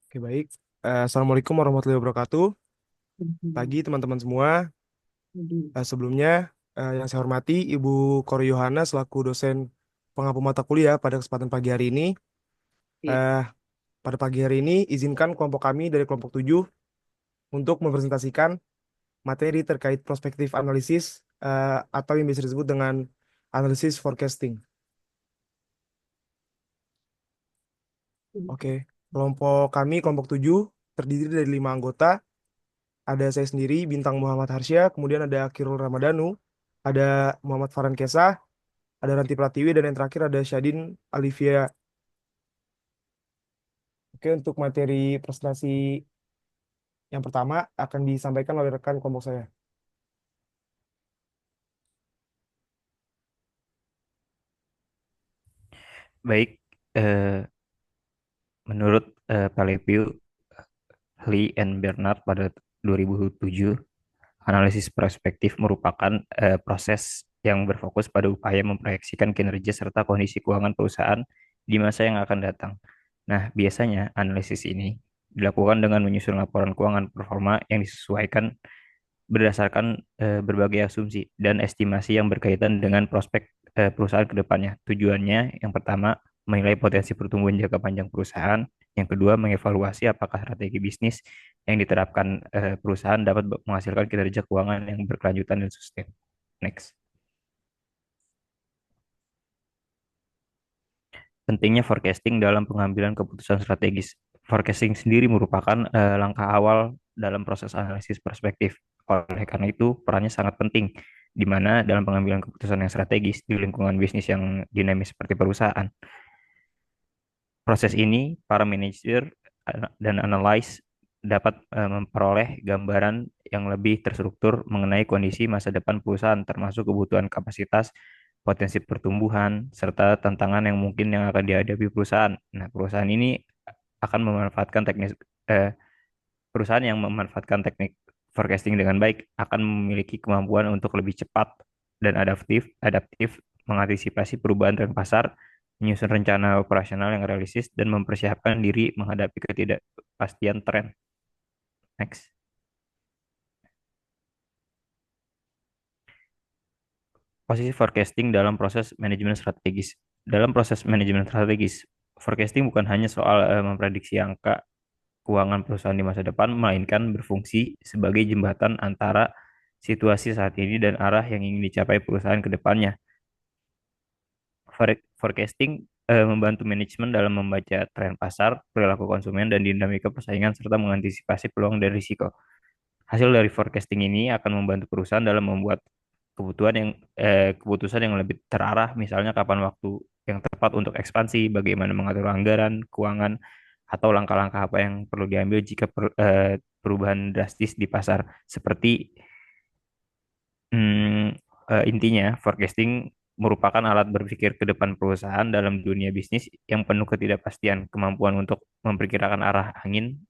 Oke, baik. Assalamualaikum warahmatullahi wabarakatuh. Mhm. Pagi teman-teman semua. Mhm. Sebelumnya, yang saya hormati Ibu Kori Yohana selaku dosen pengampu mata kuliah pada kesempatan pagi hari ini. Iya. Eh, Pada pagi hari ini, izinkan kelompok kami dari kelompok 7 untuk mempresentasikan materi terkait prospektif analisis atau yang bisa disebut dengan analisis forecasting. Oke, kelompok 7 terdiri dari 5 anggota. Ada saya sendiri, Bintang Muhammad Harsya, kemudian ada Kirul Ramadanu, ada Muhammad Farhan Kesah, ada Ranti Pratiwi, dan yang terakhir ada Syadin Alivia. Oke, untuk materi presentasi yang pertama akan disampaikan oleh rekan kelompok saya. Baik, eh, menurut Palepiu, Lee and Bernard pada 2007, analisis prospektif merupakan proses yang berfokus pada upaya memproyeksikan kinerja serta kondisi keuangan perusahaan di masa yang akan datang. Nah, biasanya analisis ini dilakukan dengan menyusun laporan keuangan performa yang disesuaikan berdasarkan berbagai asumsi dan estimasi yang berkaitan dengan prospek perusahaan ke depannya. Tujuannya yang pertama menilai potensi pertumbuhan jangka panjang perusahaan, yang kedua mengevaluasi apakah strategi bisnis yang diterapkan perusahaan dapat menghasilkan kinerja keuangan yang berkelanjutan dan sustain. Next. Pentingnya forecasting dalam pengambilan keputusan strategis. Forecasting sendiri merupakan langkah awal dalam proses analisis perspektif. Oleh karena itu, perannya sangat penting, di mana dalam pengambilan keputusan yang strategis di lingkungan bisnis yang dinamis seperti perusahaan. Proses ini, para manajer dan analis dapat memperoleh gambaran yang lebih terstruktur mengenai kondisi masa depan perusahaan, termasuk kebutuhan kapasitas, potensi pertumbuhan, serta tantangan yang mungkin yang akan dihadapi perusahaan. Nah, akan memanfaatkan teknis eh, perusahaan yang memanfaatkan teknik forecasting dengan baik akan memiliki kemampuan untuk lebih cepat dan adaptif mengantisipasi perubahan tren pasar, menyusun rencana operasional yang realistis, dan mempersiapkan diri menghadapi ketidakpastian tren. Next. Posisi forecasting dalam proses manajemen strategis. Dalam proses manajemen strategis, forecasting bukan hanya soal memprediksi angka keuangan perusahaan di masa depan, melainkan berfungsi sebagai jembatan antara situasi saat ini dan arah yang ingin dicapai perusahaan ke depannya. Forecasting membantu manajemen dalam membaca tren pasar, perilaku konsumen, dan dinamika persaingan serta mengantisipasi peluang dan risiko. Hasil dari forecasting ini akan membantu perusahaan dalam membuat keputusan yang lebih terarah, misalnya kapan waktu yang tepat untuk ekspansi, bagaimana mengatur anggaran, keuangan, atau langkah-langkah apa yang perlu diambil jika perubahan drastis di pasar. Seperti intinya, forecasting merupakan alat berpikir ke depan perusahaan dalam dunia bisnis yang penuh ketidakpastian. Kemampuan untuk memperkirakan arah angin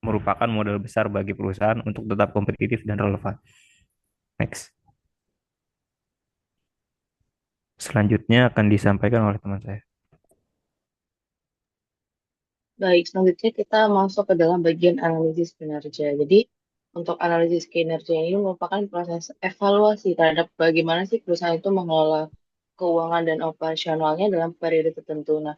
merupakan modal besar bagi perusahaan untuk tetap kompetitif dan relevan. Next. Selanjutnya akan disampaikan oleh teman saya. Baik, selanjutnya kita masuk ke dalam bagian analisis kinerja. Jadi, untuk analisis kinerja ini merupakan proses evaluasi terhadap bagaimana sih perusahaan itu mengelola keuangan dan operasionalnya dalam periode tertentu. Nah,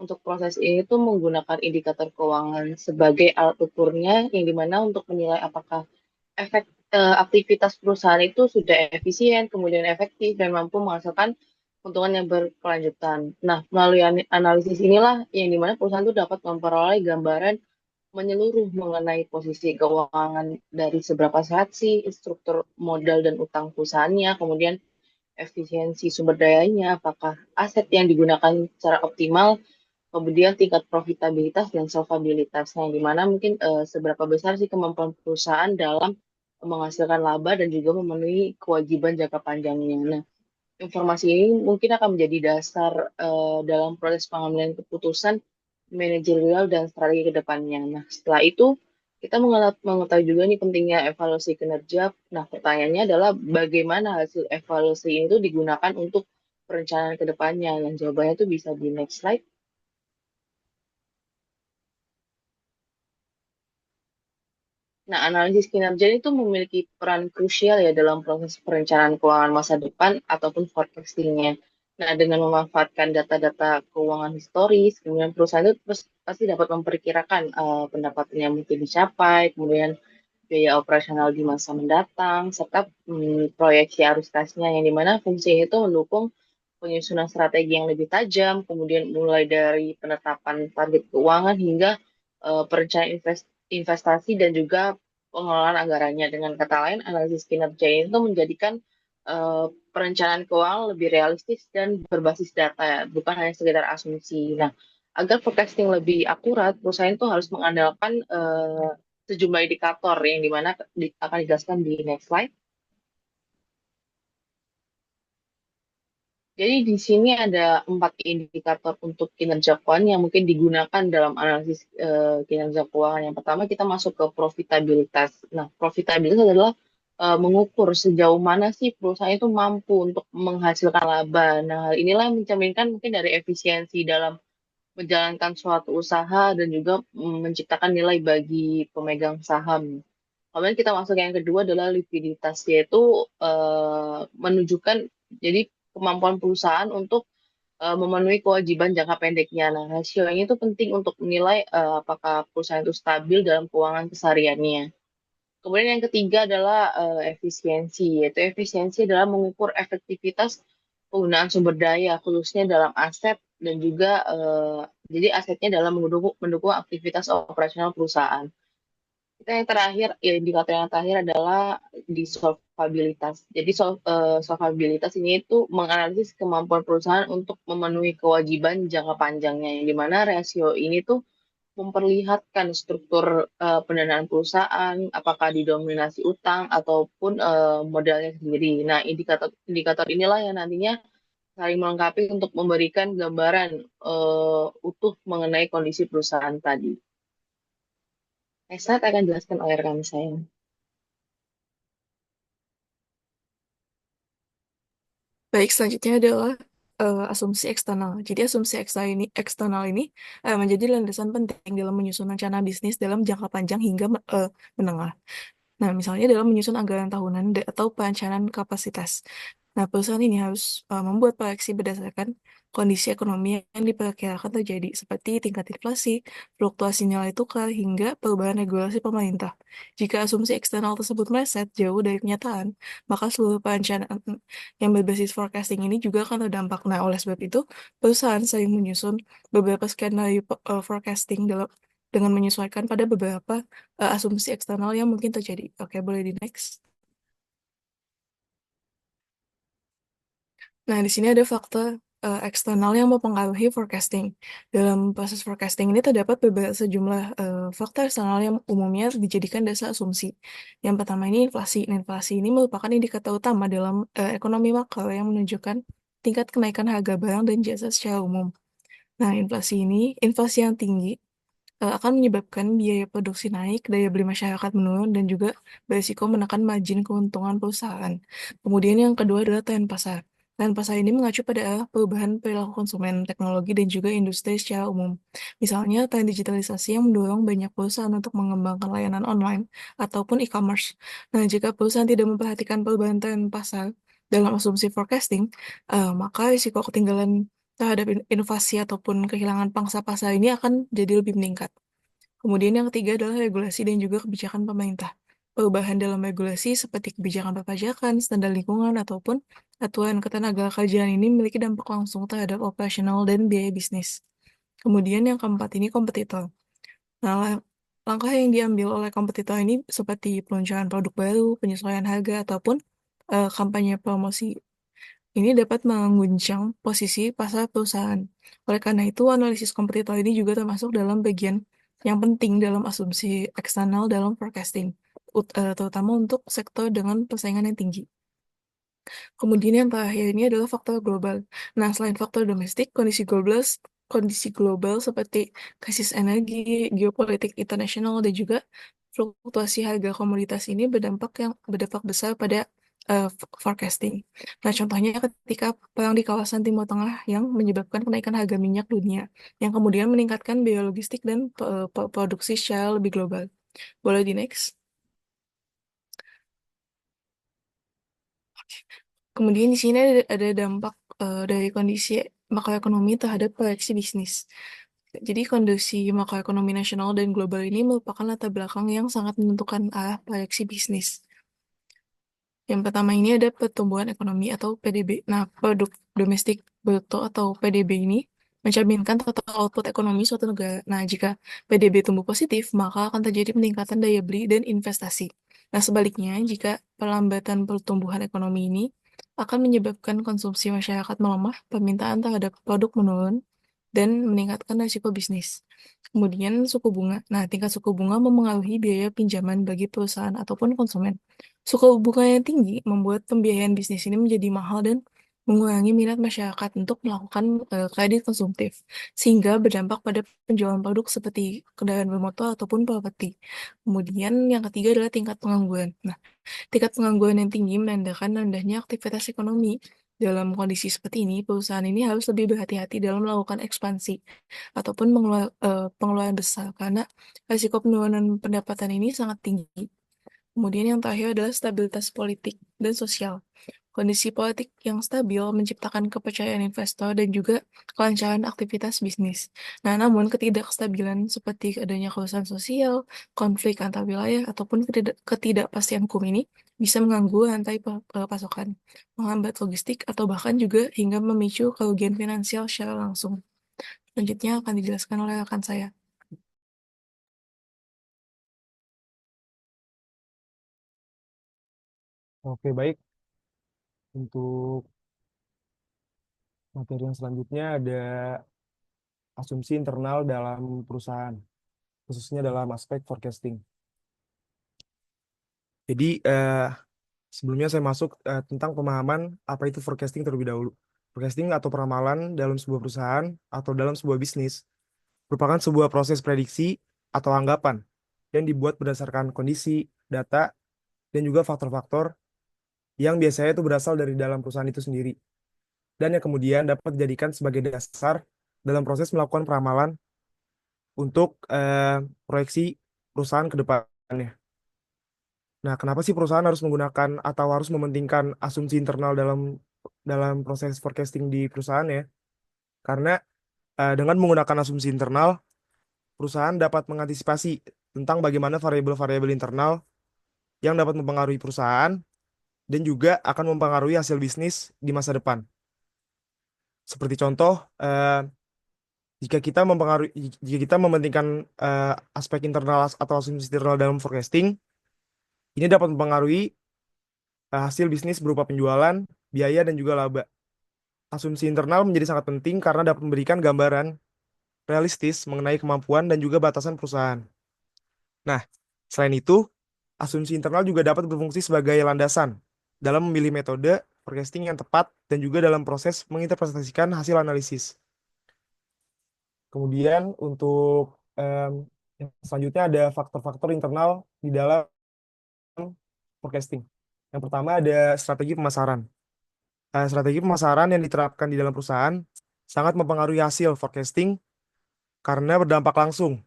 untuk proses ini tuh menggunakan indikator keuangan sebagai alat ukurnya, yang dimana untuk menilai apakah efek aktivitas perusahaan itu sudah efisien, kemudian efektif, dan mampu menghasilkan keuntungan yang berkelanjutan. Nah, melalui analisis inilah yang dimana perusahaan itu dapat memperoleh gambaran menyeluruh mengenai posisi keuangan dari seberapa sehat sih struktur modal dan utang perusahaannya, kemudian efisiensi sumber dayanya, apakah aset yang digunakan secara optimal, kemudian tingkat profitabilitas dan solvabilitasnya, yang dimana mungkin seberapa besar sih kemampuan perusahaan dalam menghasilkan laba dan juga memenuhi kewajiban jangka panjangnya. Nah, informasi ini mungkin akan menjadi dasar dalam proses pengambilan keputusan manajerial dan strategi ke depannya. Nah, setelah itu kita mengetahui juga nih pentingnya evaluasi kinerja. Nah, pertanyaannya adalah bagaimana hasil evaluasi itu digunakan untuk perencanaan ke depannya. Dan jawabannya itu bisa di next slide. Nah, analisis kinerja itu memiliki peran krusial ya dalam proses perencanaan keuangan masa depan ataupun forecastingnya. Nah, dengan memanfaatkan data-data keuangan historis, kemudian perusahaan itu terus pasti dapat memperkirakan pendapatan yang mungkin dicapai, kemudian biaya operasional di masa mendatang, serta proyeksi arus kasnya yang dimana fungsinya itu mendukung penyusunan strategi yang lebih tajam, kemudian mulai dari penetapan target keuangan hingga perencanaan investasi dan juga pengelolaan anggarannya. Dengan kata lain, analisis kinerja ini tuh menjadikan perencanaan keuangan lebih realistis dan berbasis data, ya, bukan hanya sekedar asumsi. Nah, agar forecasting lebih akurat, perusahaan itu harus mengandalkan sejumlah indikator yang dimana akan dijelaskan di next slide. Jadi di sini ada 4 indikator untuk kinerja keuangan yang mungkin digunakan dalam analisis kinerja keuangan. Yang pertama kita masuk ke profitabilitas. Nah, profitabilitas adalah mengukur sejauh mana sih perusahaan itu mampu untuk menghasilkan laba. Nah, hal inilah yang mencerminkan mungkin dari efisiensi dalam menjalankan suatu usaha dan juga menciptakan nilai bagi pemegang saham. Kemudian kita masuk yang kedua adalah likuiditas, yaitu menunjukkan jadi kemampuan perusahaan untuk memenuhi kewajiban jangka pendeknya. Nah, rasio ini itu penting untuk menilai apakah perusahaan itu stabil dalam keuangan kesehariannya. Kemudian yang ketiga adalah efisiensi, yaitu efisiensi adalah mengukur efektivitas penggunaan sumber daya, khususnya dalam aset dan juga jadi asetnya dalam mendukung aktivitas operasional perusahaan. Kita yang terakhir, ya, indikator yang terakhir adalah di solvabilitas. Jadi solvabilitas ini itu menganalisis kemampuan perusahaan untuk memenuhi kewajiban jangka panjangnya, yang dimana rasio ini tuh memperlihatkan struktur pendanaan perusahaan, apakah didominasi utang ataupun modalnya sendiri. Nah, indikator inilah yang nantinya saling melengkapi untuk memberikan gambaran utuh mengenai kondisi perusahaan tadi. Esat akan jelaskan oleh rekan saya. Baik, selanjutnya adalah asumsi eksternal. Jadi asumsi eksternal ini menjadi landasan penting dalam menyusun rencana bisnis dalam jangka panjang hingga menengah. Nah, misalnya dalam menyusun anggaran tahunan atau perencanaan kapasitas. Nah, perusahaan ini harus membuat proyeksi berdasarkan kondisi ekonomi yang diperkirakan terjadi, seperti tingkat inflasi, fluktuasi nilai tukar, hingga perubahan regulasi pemerintah. Jika asumsi eksternal tersebut meleset jauh dari kenyataan, maka seluruh perencanaan yang berbasis forecasting ini juga akan terdampak. Nah, oleh sebab itu, perusahaan sering menyusun beberapa skenario forecasting dengan menyesuaikan pada beberapa asumsi eksternal yang mungkin terjadi. Oke, boleh di next. Nah, di sini ada faktor eksternal yang mempengaruhi forecasting. Dalam proses forecasting ini terdapat sejumlah faktor eksternal yang umumnya dijadikan dasar asumsi. Yang pertama ini inflasi. Inflasi ini merupakan indikator utama dalam ekonomi makro yang menunjukkan tingkat kenaikan harga barang dan jasa secara umum. Nah, inflasi yang tinggi akan menyebabkan biaya produksi naik, daya beli masyarakat menurun, dan juga berisiko menekan margin keuntungan perusahaan. Kemudian yang kedua adalah tren pasar. Tren pasar ini mengacu pada perubahan perilaku konsumen, teknologi, dan juga industri secara umum. Misalnya, tren digitalisasi yang mendorong banyak perusahaan untuk mengembangkan layanan online ataupun e-commerce. Nah, jika perusahaan tidak memperhatikan perubahan tren pasar dalam asumsi forecasting, maka risiko ketinggalan terhadap inovasi ataupun kehilangan pangsa pasar ini akan jadi lebih meningkat. Kemudian yang ketiga adalah regulasi dan juga kebijakan pemerintah. Perubahan dalam regulasi seperti kebijakan perpajakan, standar lingkungan, ataupun aturan ketenagakerjaan ini memiliki dampak langsung terhadap operasional dan biaya bisnis. Kemudian yang keempat ini kompetitor. Nah, langkah yang diambil oleh kompetitor ini seperti peluncuran produk baru, penyesuaian harga, ataupun kampanye promosi ini dapat mengguncang posisi pasar perusahaan. Oleh karena itu, analisis kompetitor ini juga termasuk dalam bagian yang penting dalam asumsi eksternal dalam forecasting, terutama untuk sektor dengan persaingan yang tinggi. Kemudian yang terakhir ini adalah faktor global. Nah, selain faktor domestik, kondisi global seperti krisis energi, geopolitik internasional, dan juga fluktuasi harga komoditas ini berdampak besar pada forecasting. Nah, contohnya ketika perang di kawasan Timur Tengah yang menyebabkan kenaikan harga minyak dunia, yang kemudian meningkatkan biaya logistik dan produksi secara lebih global. Boleh di next? Kemudian di sini ada dampak dari kondisi makroekonomi terhadap proyeksi bisnis. Jadi kondisi makroekonomi nasional dan global ini merupakan latar belakang yang sangat menentukan arah proyeksi bisnis. Yang pertama ini ada pertumbuhan ekonomi atau PDB. Nah, produk domestik bruto atau PDB ini mencerminkan total output ekonomi suatu negara. Nah, jika PDB tumbuh positif, maka akan terjadi peningkatan daya beli dan investasi. Nah, sebaliknya, jika perlambatan pertumbuhan ekonomi ini akan menyebabkan konsumsi masyarakat melemah, permintaan terhadap produk menurun, dan meningkatkan risiko bisnis. Kemudian suku bunga. Nah, tingkat suku bunga memengaruhi biaya pinjaman bagi perusahaan ataupun konsumen. Suku bunga yang tinggi membuat pembiayaan bisnis ini menjadi mahal dan mengurangi minat masyarakat untuk melakukan kredit konsumtif, sehingga berdampak pada penjualan produk seperti kendaraan bermotor ataupun properti. Kemudian yang ketiga adalah tingkat pengangguran. Nah, tingkat pengangguran yang tinggi menandakan rendahnya aktivitas ekonomi. Dalam kondisi seperti ini, perusahaan ini harus lebih berhati-hati dalam melakukan ekspansi ataupun pengeluaran besar karena risiko penurunan pendapatan ini sangat tinggi. Kemudian yang terakhir adalah stabilitas politik dan sosial. Kondisi politik yang stabil menciptakan kepercayaan investor dan juga kelancaran aktivitas bisnis. Nah, namun ketidakstabilan seperti adanya kerusakan sosial, konflik antar wilayah, ataupun ketidakpastian hukum ini bisa mengganggu rantai pasokan, menghambat logistik, atau bahkan juga hingga memicu kerugian finansial secara langsung. Selanjutnya akan dijelaskan oleh rekan saya. Oke, baik. Untuk materi yang selanjutnya ada asumsi internal dalam perusahaan, khususnya dalam aspek forecasting. Jadi, sebelumnya saya masuk tentang pemahaman apa itu forecasting terlebih dahulu. Forecasting atau peramalan dalam sebuah perusahaan atau dalam sebuah bisnis merupakan sebuah proses prediksi atau anggapan yang dibuat berdasarkan kondisi, data, dan juga faktor-faktor yang biasanya itu berasal dari dalam perusahaan itu sendiri. Dan yang kemudian dapat dijadikan sebagai dasar dalam proses melakukan peramalan untuk proyeksi perusahaan ke depannya. Nah, kenapa sih perusahaan harus menggunakan atau harus mementingkan asumsi internal dalam dalam proses forecasting di perusahaan ya? Karena dengan menggunakan asumsi internal, perusahaan dapat mengantisipasi tentang bagaimana variabel-variabel internal yang dapat mempengaruhi perusahaan dan juga akan mempengaruhi hasil bisnis di masa depan. Seperti contoh, jika kita mementingkan aspek internal atau asumsi internal dalam forecasting, ini dapat mempengaruhi hasil bisnis berupa penjualan, biaya, dan juga laba. Asumsi internal menjadi sangat penting karena dapat memberikan gambaran realistis mengenai kemampuan dan juga batasan perusahaan. Nah, selain itu, asumsi internal juga dapat berfungsi sebagai landasan dalam memilih metode forecasting yang tepat dan juga dalam proses menginterpretasikan hasil analisis. Kemudian untuk yang selanjutnya ada faktor-faktor internal di dalam forecasting. Yang pertama ada strategi pemasaran. Strategi pemasaran yang diterapkan di dalam perusahaan sangat mempengaruhi hasil forecasting karena berdampak langsung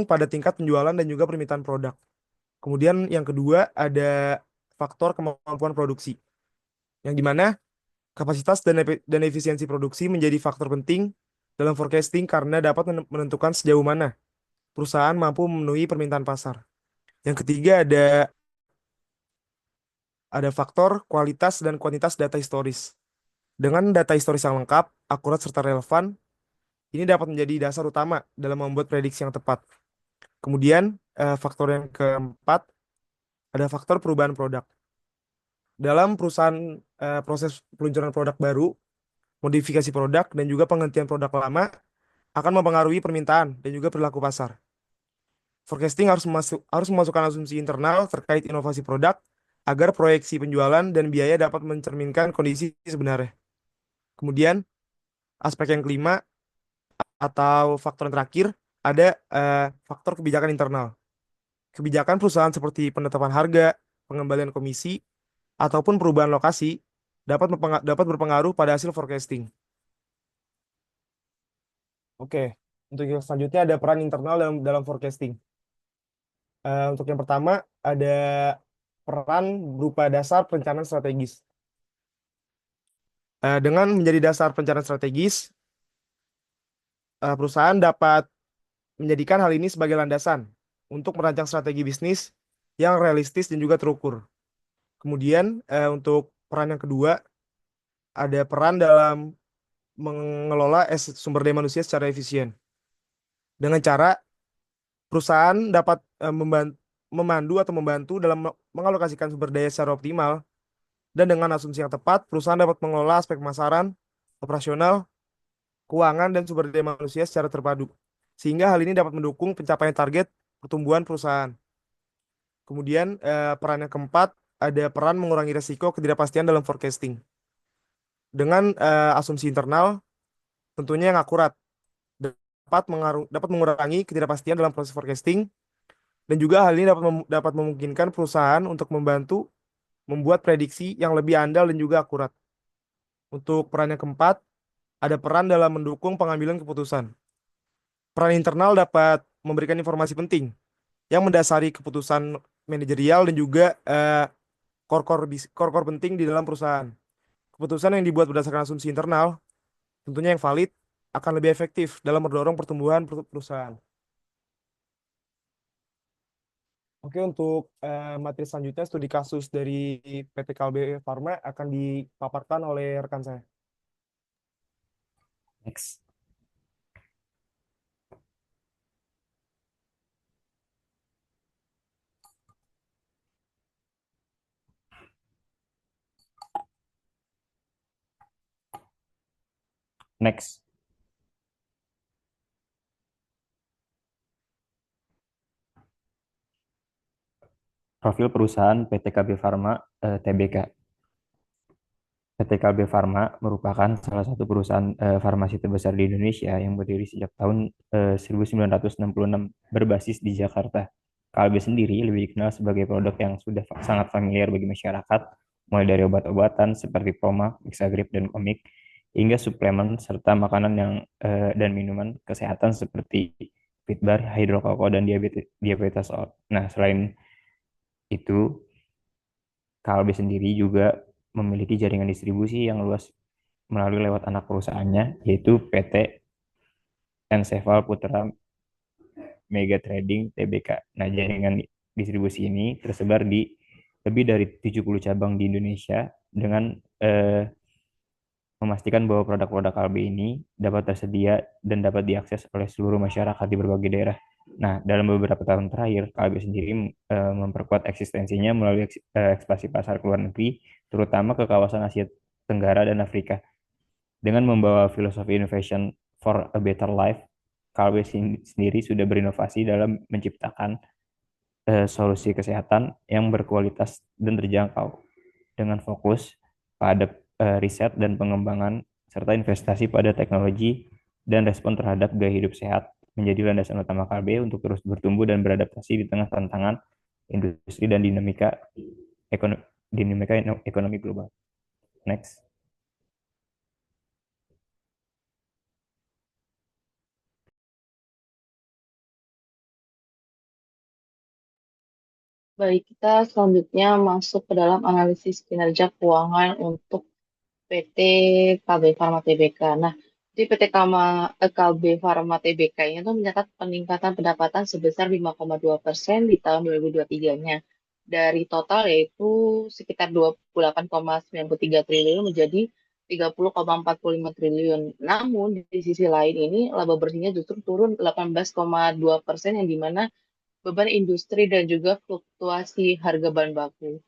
pada tingkat penjualan dan juga permintaan produk. Kemudian yang kedua ada faktor kemampuan produksi, yang dimana kapasitas dan efisiensi produksi menjadi faktor penting dalam forecasting karena dapat menentukan sejauh mana perusahaan mampu memenuhi permintaan pasar. Yang ketiga ada faktor kualitas dan kuantitas data historis. Dengan data historis yang lengkap, akurat serta relevan, ini dapat menjadi dasar utama dalam membuat prediksi yang tepat. Kemudian faktor yang keempat ada faktor perubahan produk. Dalam perusahaan proses peluncuran produk baru, modifikasi produk dan juga penghentian produk lama akan mempengaruhi permintaan dan juga perilaku pasar. Forecasting harus memasukkan asumsi internal terkait inovasi produk agar proyeksi penjualan dan biaya dapat mencerminkan kondisi sebenarnya. Kemudian, aspek yang kelima atau faktor yang terakhir ada faktor kebijakan internal. Kebijakan perusahaan seperti penetapan harga, pengembalian komisi, ataupun perubahan lokasi dapat berpengaruh pada hasil forecasting. Oke, untuk yang selanjutnya ada peran internal dalam forecasting. Untuk yang pertama ada peran berupa dasar perencanaan strategis. Dengan menjadi dasar perencanaan strategis, perusahaan dapat menjadikan hal ini sebagai landasan untuk merancang strategi bisnis yang realistis dan juga terukur. Kemudian untuk peran yang kedua, ada peran dalam mengelola sumber daya manusia secara efisien. Dengan cara perusahaan dapat memandu atau membantu dalam mengalokasikan sumber daya secara optimal, dan dengan asumsi yang tepat, perusahaan dapat mengelola aspek pemasaran, operasional, keuangan, dan sumber daya manusia secara terpadu. Sehingga hal ini dapat mendukung pencapaian target pertumbuhan perusahaan. Kemudian peran yang keempat, ada peran mengurangi resiko ketidakpastian dalam forecasting. Dengan asumsi internal tentunya yang akurat, dapat mengurangi ketidakpastian dalam proses forecasting, dan juga hal ini dapat memungkinkan perusahaan untuk membantu membuat prediksi yang lebih andal dan juga akurat. Untuk peran yang keempat, ada peran dalam mendukung pengambilan keputusan. Peran internal dapat memberikan informasi penting yang mendasari keputusan manajerial dan juga core-core penting di dalam perusahaan. Keputusan yang dibuat berdasarkan asumsi internal, tentunya yang valid, akan lebih efektif dalam mendorong pertumbuhan perusahaan. Oke, untuk materi selanjutnya, studi kasus dari PT Kalbe Farma akan dipaparkan oleh rekan saya. Next. Next. Profil perusahaan PT KB Farma Tbk. PT KB Farma merupakan salah satu perusahaan farmasi terbesar di Indonesia yang berdiri sejak tahun 1966 berbasis di Jakarta. KB sendiri lebih dikenal sebagai produk yang sudah sangat familiar bagi masyarakat, mulai dari obat-obatan seperti Proma, Mixagrip, dan Komik, hingga suplemen serta makanan dan minuman kesehatan seperti Fitbar, Hidrokoko, dan diabetes. Nah, selain itu, KLB sendiri juga memiliki jaringan distribusi yang luas melalui lewat anak perusahaannya, yaitu PT Enseval Putra Mega Trading Tbk. Nah, jaringan distribusi ini tersebar di lebih dari 70 cabang di Indonesia dengan memastikan bahwa produk-produk KLB ini dapat tersedia dan dapat diakses oleh seluruh masyarakat di berbagai daerah. Nah, dalam beberapa tahun terakhir, KLB sendiri memperkuat eksistensinya melalui ekspansi pasar ke luar negeri, terutama ke kawasan Asia Tenggara dan Afrika. Dengan membawa filosofi innovation for a better life, KLB sendiri sudah berinovasi dalam menciptakan solusi kesehatan yang berkualitas dan terjangkau dengan fokus pada riset dan pengembangan serta investasi pada teknologi dan respon terhadap gaya hidup sehat menjadi landasan utama KLB untuk terus bertumbuh dan beradaptasi di tengah tantangan industri dan dinamika ekonomi global. Next. Baik, kita selanjutnya masuk ke dalam analisis kinerja keuangan untuk PT KB Pharma Tbk. Nah, di PT KB Pharma Tbk ini tuh mencatat peningkatan pendapatan sebesar 5,2% di tahun 2023-nya. Dari total yaitu sekitar 28,93 triliun menjadi 30,45 triliun. Namun di sisi lain ini laba bersihnya justru turun 18,2% yang dimana beban industri dan juga fluktuasi harga bahan baku.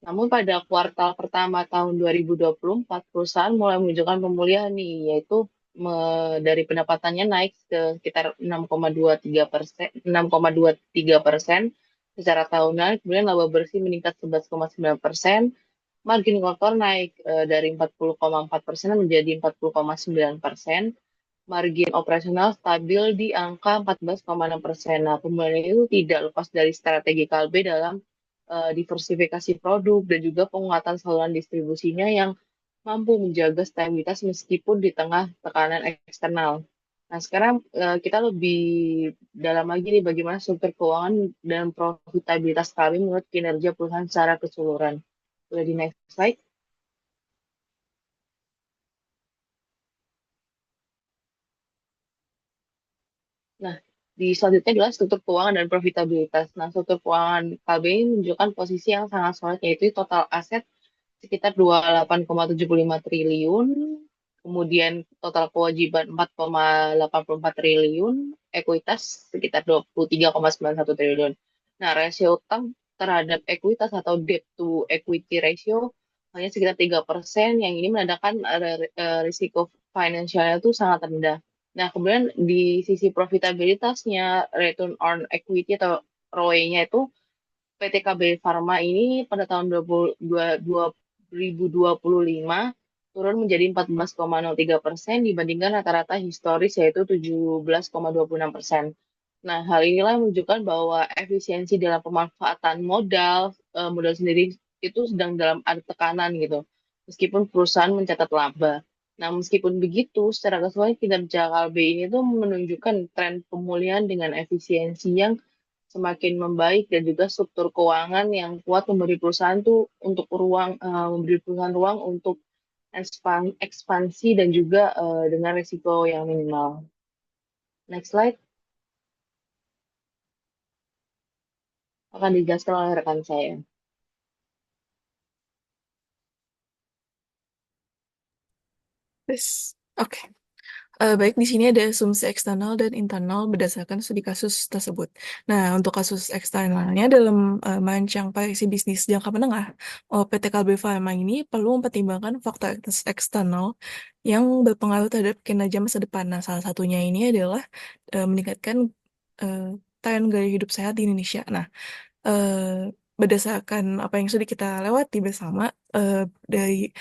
Namun pada kuartal pertama tahun 2024, perusahaan mulai menunjukkan pemulihan nih, yaitu dari pendapatannya naik ke sekitar 6,23% secara tahunan, kemudian laba bersih meningkat 11,9%, margin kotor naik dari 40,4% menjadi 40,9%, margin operasional stabil di angka 14,6%. Nah, pemulihan itu tidak lepas dari strategi Kalbe dalam diversifikasi produk dan juga penguatan saluran distribusinya yang mampu menjaga stabilitas meskipun di tengah tekanan eksternal. Nah, sekarang kita lebih dalam lagi nih bagaimana struktur keuangan dan profitabilitas kami menurut kinerja perusahaan secara keseluruhan. Boleh di next slide. Nah, di selanjutnya adalah struktur keuangan dan profitabilitas. Nah, struktur keuangan KBI menunjukkan posisi yang sangat solid, yaitu total aset sekitar 28,75 triliun, kemudian total kewajiban 4,84 triliun, ekuitas sekitar 23,91 triliun. Nah, rasio utang terhadap ekuitas atau debt to equity ratio hanya sekitar 3%, yang ini menandakan risiko finansialnya itu sangat rendah. Nah, kemudian di sisi profitabilitasnya, return on equity atau ROE-nya itu PT KB Pharma ini pada tahun 2025 turun menjadi 14,03% dibandingkan rata-rata historis yaitu 17,26%. Nah, hal inilah menunjukkan bahwa efisiensi dalam pemanfaatan modal sendiri itu sedang dalam ada tekanan gitu. Meskipun perusahaan mencatat laba. Nah, meskipun begitu, secara keseluruhan kinerja KLB ini tuh menunjukkan tren pemulihan dengan efisiensi yang semakin membaik dan juga struktur keuangan yang kuat memberi perusahaan ruang untuk ekspansi dan juga dengan risiko yang minimal. Next slide akan dijelaskan oleh rekan saya. Yes. Oke. Baik, di sini ada asumsi eksternal dan internal berdasarkan studi kasus tersebut. Nah, untuk kasus eksternalnya dalam merancang proyeksi bisnis jangka menengah, PT Kalbe Pharma ini perlu mempertimbangkan faktor eksternal yang berpengaruh terhadap kinerja masa depan. Nah, salah satunya ini adalah meningkatkan uh, tren gaya hidup sehat di Indonesia. Nah, berdasarkan apa yang sudah kita lewati bersama dari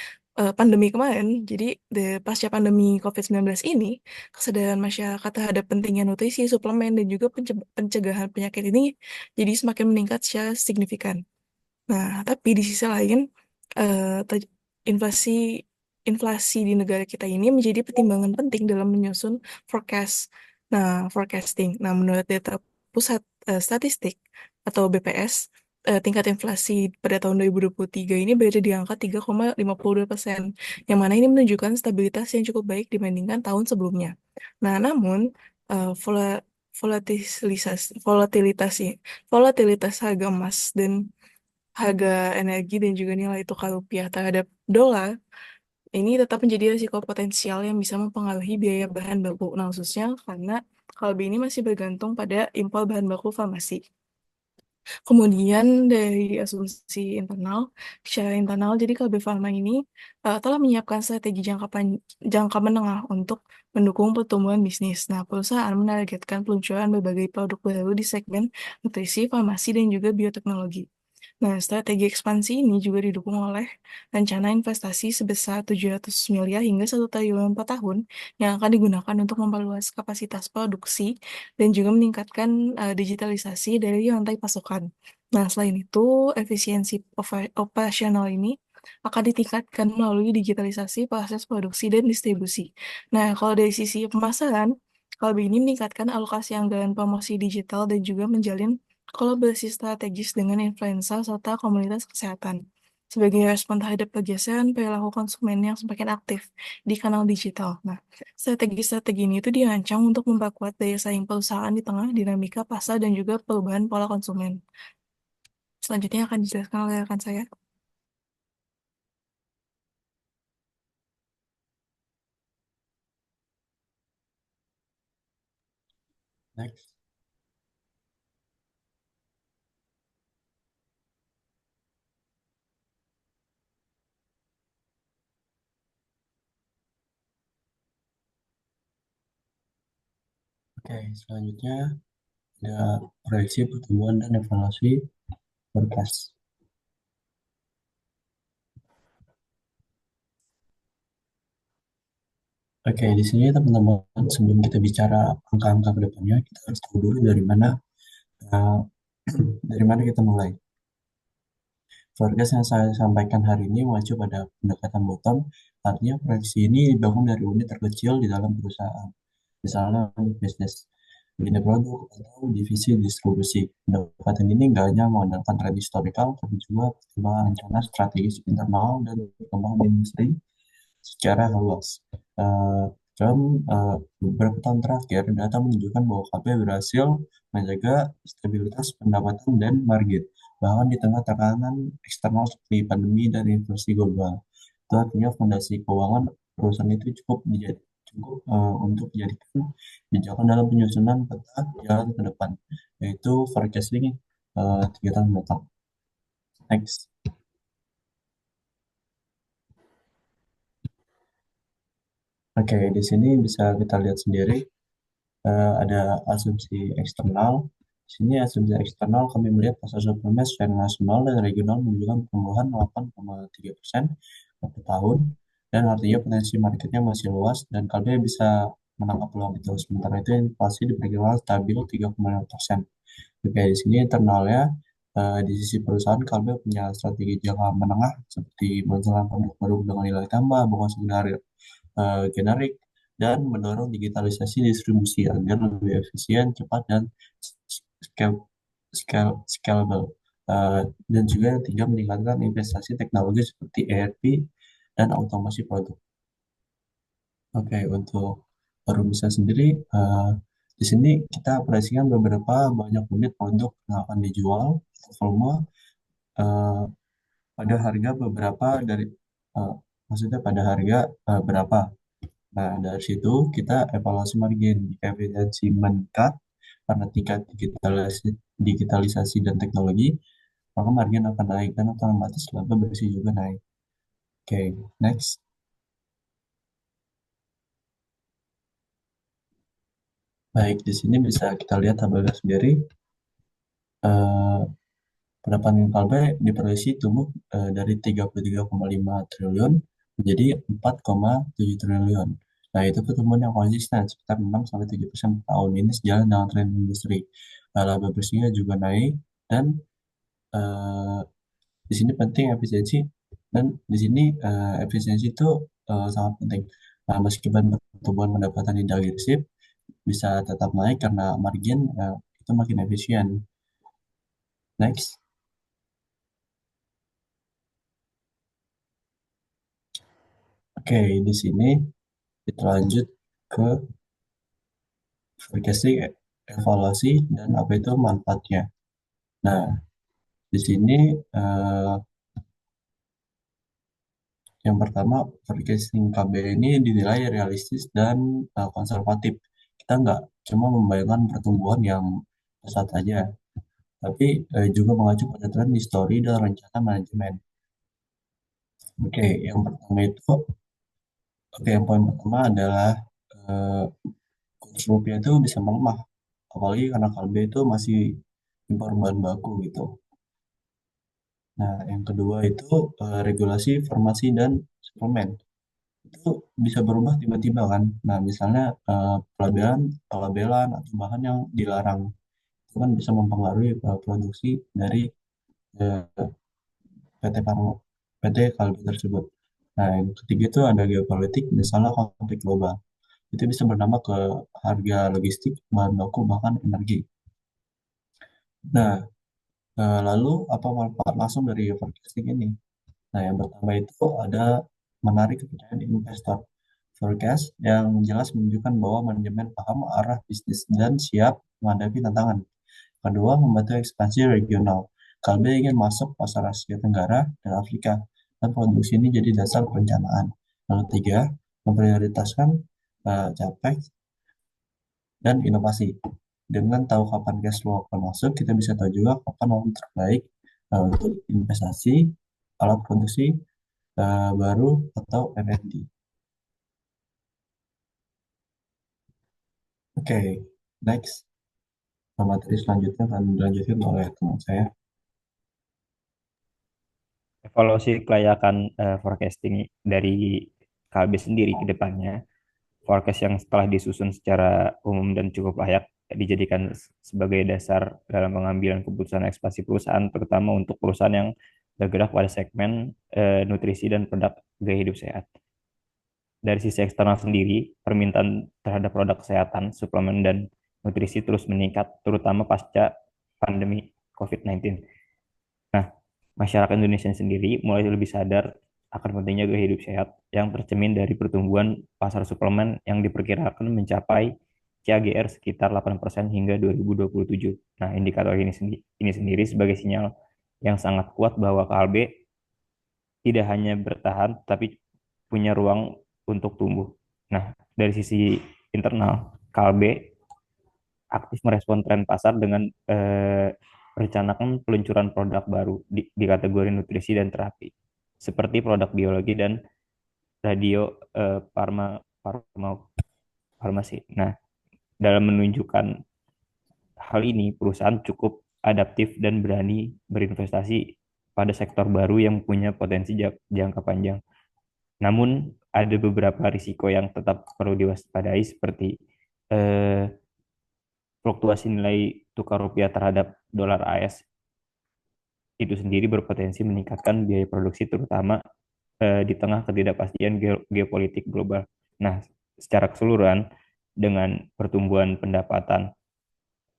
pandemi kemarin, jadi pasca pandemi COVID-19 ini, kesadaran masyarakat terhadap pentingnya nutrisi, suplemen, dan juga pencegahan penyakit ini jadi semakin meningkat secara signifikan. Nah, tapi di sisi lain, inflasi inflasi di negara kita ini menjadi pertimbangan penting dalam menyusun forecast. Nah, forecasting. Nah, menurut data Pusat Statistik atau BPS, tingkat inflasi pada tahun 2023 ini berada di angka 3,52%, yang mana ini menunjukkan stabilitas yang cukup baik dibandingkan tahun sebelumnya. Nah, namun volatilitas harga emas dan harga energi dan juga nilai tukar rupiah terhadap dolar ini tetap menjadi risiko potensial yang bisa mempengaruhi biaya bahan baku. Nah, khususnya karena kalbe ini masih bergantung pada impor bahan baku farmasi. Kemudian dari asumsi internal, secara internal, jadi Kalbe Pharma ini telah menyiapkan strategi jangka menengah untuk mendukung pertumbuhan bisnis. Nah, perusahaan menargetkan peluncuran berbagai produk baru di segmen nutrisi, farmasi, dan juga bioteknologi. Nah, strategi ekspansi ini juga didukung oleh rencana investasi sebesar 700 miliar hingga 1 triliun per tahun yang akan digunakan untuk memperluas kapasitas produksi dan juga meningkatkan digitalisasi dari rantai pasokan. Nah, selain itu, efisiensi operasional ini akan ditingkatkan melalui digitalisasi proses produksi dan distribusi. Nah, kalau dari sisi pemasaran, Kalbe ini meningkatkan alokasi anggaran promosi digital dan juga menjalin kolaborasi strategis dengan influencer serta komunitas kesehatan sebagai respon terhadap pergeseran perilaku konsumen yang semakin aktif di kanal digital. Nah, strategi-strategi ini itu dirancang untuk memperkuat daya saing perusahaan di tengah dinamika pasar dan juga perubahan pola konsumen. Selanjutnya akan dijelaskan oleh rekan saya. Next. Oke, selanjutnya ada proyeksi pertumbuhan dan evaluasi forecast. Oke, di sini teman-teman sebelum kita bicara angka-angka ke depannya, kita harus tahu dulu uh, dari mana kita mulai. Forecast yang saya sampaikan hari ini mengacu pada pendekatan bottom, artinya proyeksi ini dibangun dari unit terkecil di dalam perusahaan. misalnya untuk bisnis unit produk atau divisi distribusi. Pendekatan ini nggak hanya mengandalkan tren historikal, tapi juga pertimbangan rencana strategis internal dan perkembangan industri secara luas. Eh, dalam beberapa tahun terakhir, data menunjukkan bahwa KP berhasil menjaga stabilitas pendapatan dan margin, bahkan di tengah tekanan eksternal seperti pandemi dan inflasi global. Itu artinya fondasi keuangan perusahaan itu cukup untuk dijadikan pijakan dalam penyusunan peta jalan ke depan, yaitu forecasting 3 tahun mendatang. Next. Oke, di sini bisa kita lihat sendiri ada asumsi eksternal. Di sini asumsi eksternal kami melihat pasar suplemen secara nasional dan regional menunjukkan pertumbuhan 8,3% per tahun, dan artinya potensi marketnya masih luas dan kalian bisa menangkap peluang itu. Sementara itu inflasi diperkirakan stabil 3,5%. Oke, di sini internalnya di sisi perusahaan kalian punya strategi jangka menengah seperti meluncurkan produk baru dengan nilai tambah, bukan sekedar generik, dan mendorong digitalisasi distribusi agar lebih efisien, cepat, dan scale, scalable. Dan juga yang ketiga, meningkatkan investasi teknologi seperti ERP dan otomasi produk. Oke, untuk Rumisa sendiri, di sini kita operasikan beberapa banyak unit produk yang akan dijual, volume eh, pada harga beberapa dari eh, maksudnya pada harga berapa. Nah, dari situ kita evaluasi margin. Jika efisiensi meningkat karena tingkat digitalisasi dan teknologi, maka margin akan naik dan otomatis laba bersih juga naik. Oke, next. Baik, di sini bisa kita lihat tabelnya sendiri. Eh, Pendapatan Kalbe diprediksi tumbuh dari 33,5 triliun menjadi 4,7 triliun. Nah, itu pertumbuhan yang konsisten sekitar 6-7% per tahun ini sejalan dengan tren industri. Laba bersihnya juga naik dan eh, di sini penting efisiensi, dan di sini efisiensi itu sangat penting. Nah, meskipun pertumbuhan pendapatan tidak agresif, bisa tetap naik karena margin itu makin efisien. Next. Oke, di sini kita lanjut ke forecasting, evaluasi, dan apa itu manfaatnya. Nah, di sini eh, yang pertama, forecasting KB ini dinilai realistis dan konservatif. Kita nggak cuma membayangkan pertumbuhan yang pesat aja, tapi juga mengacu pada tren histori dan rencana manajemen. Oke, yang pertama itu, yang poin pertama adalah eh, kurs rupiah itu bisa melemah, apalagi karena KLB itu masih impor bahan baku gitu. Nah, yang kedua itu regulasi farmasi dan suplemen itu bisa berubah tiba-tiba kan. Nah, misalnya pelabelan atau bahan yang dilarang itu kan bisa mempengaruhi produksi dari eh, PT Farma, PT Kalbe tersebut. Nah, yang ketiga itu ada geopolitik, misalnya konflik global. Itu bisa berdampak ke harga logistik, bahan baku, bahkan energi. Nah, lalu apa manfaat langsung dari forecasting ini? Nah, yang pertama itu ada menarik kepercayaan investor. Forecast yang jelas menunjukkan bahwa manajemen paham arah bisnis dan siap menghadapi tantangan. Kedua, membantu ekspansi regional. Kalbe ingin masuk pasar Asia Tenggara dan Afrika, dan produksi ini jadi dasar perencanaan. Lalu tiga, memprioritaskan capex dan inovasi. Dengan tahu kapan cash flow akan masuk, kita bisa tahu juga kapan waktu terbaik untuk investasi, alat produksi baru, atau R&D. Oke, next. Materi selanjutnya akan dilanjutkan oleh teman saya. Evaluasi kelayakan forecasting dari KLB sendiri ke depannya. Forecast yang setelah disusun secara umum dan cukup layak dijadikan sebagai dasar dalam pengambilan keputusan ekspansi perusahaan, terutama untuk perusahaan yang bergerak pada segmen nutrisi dan produk gaya hidup sehat. Dari sisi eksternal sendiri, permintaan terhadap produk kesehatan, suplemen, dan nutrisi terus meningkat, terutama pasca pandemi COVID-19. Nah, masyarakat Indonesia sendiri mulai lebih sadar akan pentingnya gaya hidup sehat yang tercermin dari pertumbuhan pasar suplemen yang diperkirakan mencapai CAGR sekitar 8% hingga 2027. Nah, indikator ini sendiri sebagai sinyal yang sangat kuat bahwa KLB tidak hanya bertahan, tapi punya ruang untuk tumbuh. Nah, dari sisi internal, KLB aktif merespon tren pasar dengan merencanakan peluncuran produk baru di kategori nutrisi dan terapi, seperti produk biologi dan radio farmasi. Nah, dalam menunjukkan hal ini, perusahaan cukup adaptif dan berani berinvestasi pada sektor baru yang punya potensi jangka panjang. Namun, ada beberapa risiko yang tetap perlu diwaspadai seperti eh, fluktuasi nilai tukar rupiah terhadap dolar AS itu sendiri berpotensi meningkatkan biaya produksi terutama di tengah ketidakpastian geopolitik global. Nah, secara keseluruhan dengan pertumbuhan pendapatan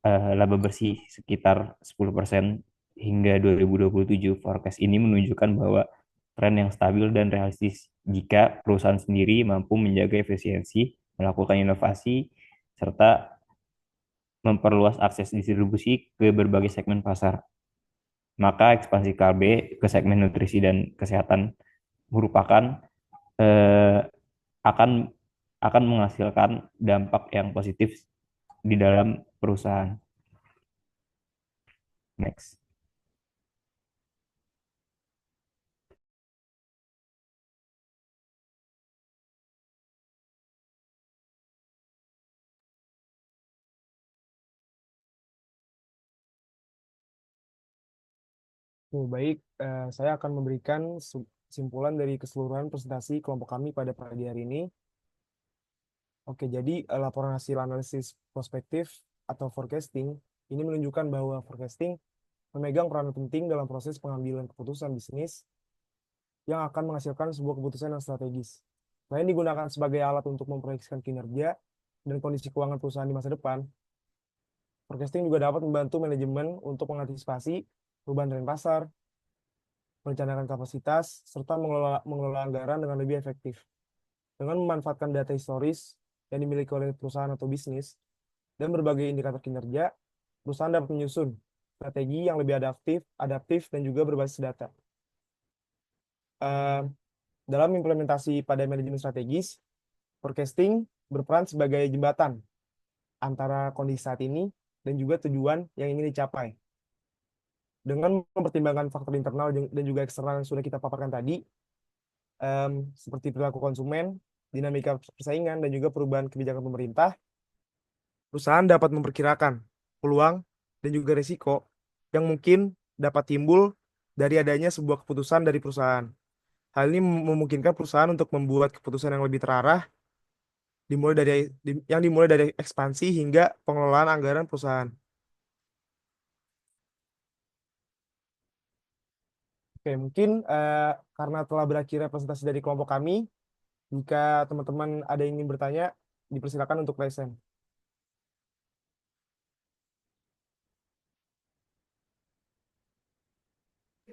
laba bersih sekitar 10% hingga 2027, forecast ini menunjukkan bahwa tren yang stabil dan realistis jika perusahaan sendiri mampu menjaga efisiensi, melakukan inovasi, serta memperluas akses distribusi ke berbagai segmen pasar. Maka ekspansi KB ke segmen nutrisi dan kesehatan merupakan eh, akan akan menghasilkan dampak yang positif di dalam perusahaan. Next. Baik, saya akan memberikan kesimpulan dari keseluruhan presentasi kelompok kami pada pagi hari ini. Oke, jadi laporan hasil analisis prospektif atau forecasting ini menunjukkan bahwa forecasting memegang peran penting dalam proses pengambilan keputusan bisnis yang akan menghasilkan sebuah keputusan yang strategis. Selain digunakan sebagai alat untuk memproyeksikan kinerja dan kondisi keuangan perusahaan di masa depan, forecasting juga dapat membantu manajemen untuk mengantisipasi perubahan tren pasar, merencanakan kapasitas, serta mengelola anggaran dengan lebih efektif. Dengan memanfaatkan data historis yang dimiliki oleh perusahaan atau bisnis dan berbagai indikator kinerja, perusahaan dapat menyusun strategi yang lebih adaptif dan juga berbasis data. Eh, Dalam implementasi pada manajemen strategis, forecasting berperan sebagai jembatan antara kondisi saat ini dan juga tujuan yang ingin dicapai. Dengan mempertimbangkan faktor internal dan juga eksternal yang sudah kita paparkan tadi, seperti perilaku konsumen, dinamika persaingan, dan juga perubahan kebijakan pemerintah, perusahaan dapat memperkirakan peluang dan juga risiko yang mungkin dapat timbul dari adanya sebuah keputusan dari perusahaan. Hal ini memungkinkan perusahaan untuk membuat keputusan yang lebih terarah, yang dimulai dari ekspansi hingga pengelolaan anggaran perusahaan. Oke, mungkin karena telah berakhir representasi dari kelompok kami, jika teman-teman ada yang ingin bertanya, dipersilakan untuk raise hand.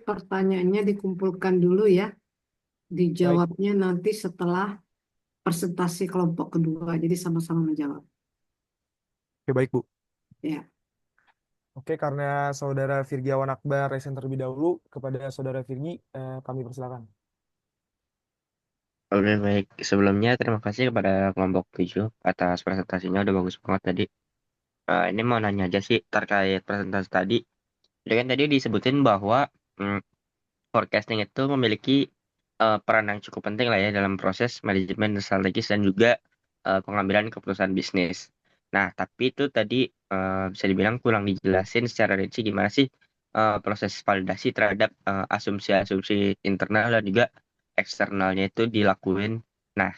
Pertanyaannya dikumpulkan dulu ya, Baik, dijawabnya nanti setelah presentasi kelompok kedua, jadi sama-sama menjawab. oke, baik Bu. Ya, Oke, karena saudara Virgiawan Akbar raise hand terlebih dahulu, kepada saudara Virgi, kami persilakan. Oke, baik. Sebelumnya terima kasih kepada kelompok 7 atas presentasinya udah bagus banget tadi. Ini mau nanya aja sih terkait presentasi tadi. Jadi kan tadi disebutin bahwa mm, forecasting itu memiliki peran yang cukup penting lah ya dalam proses manajemen strategis dan juga pengambilan keputusan bisnis. Nah, tapi itu tadi bisa dibilang kurang dijelasin secara rinci gimana sih proses validasi terhadap asumsi-asumsi internal dan juga eksternalnya itu dilakuin. Nah,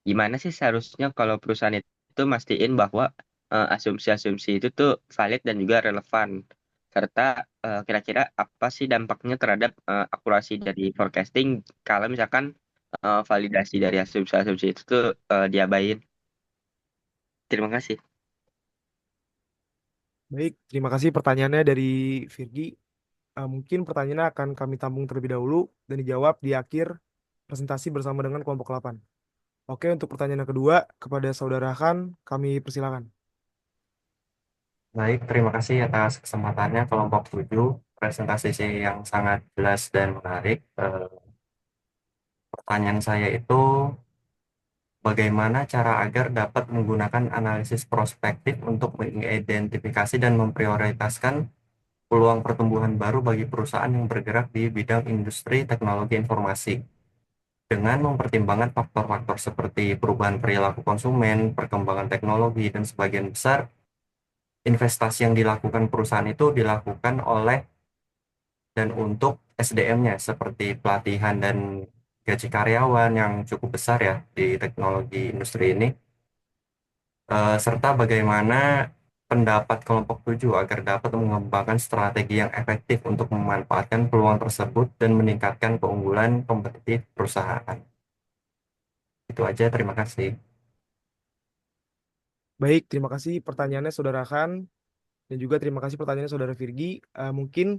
gimana sih seharusnya kalau perusahaan itu mastiin bahwa asumsi-asumsi itu tuh valid dan juga relevan, serta kira-kira apa sih dampaknya terhadap akurasi dari forecasting kalau misalkan validasi dari asumsi-asumsi itu tuh diabain. Terima kasih. Baik, terima kasih pertanyaannya dari Virgi. Mungkin pertanyaannya akan kami tampung terlebih dahulu dan dijawab di akhir presentasi bersama dengan kelompok 8. Oke, untuk pertanyaan yang kedua, kepada Saudara Khan, kami persilakan. Baik, terima kasih atas kesempatannya kelompok 7, presentasi yang sangat jelas dan menarik. Pertanyaan saya itu, bagaimana cara agar dapat menggunakan analisis prospektif untuk mengidentifikasi dan memprioritaskan peluang pertumbuhan baru bagi perusahaan yang bergerak di bidang industri teknologi informasi, dengan mempertimbangkan faktor-faktor seperti perubahan perilaku konsumen, perkembangan teknologi, dan sebagian besar investasi yang dilakukan perusahaan itu dilakukan oleh dan untuk SDM-nya seperti pelatihan dan gaji karyawan yang cukup besar ya di teknologi industri ini. Serta bagaimana pendapat kelompok 7 agar dapat mengembangkan strategi yang efektif untuk memanfaatkan peluang tersebut dan meningkatkan keunggulan kompetitif perusahaan. Itu aja, terima kasih. Baik, terima kasih pertanyaannya Saudara Khan, dan juga terima kasih pertanyaannya Saudara Virgi. Mungkin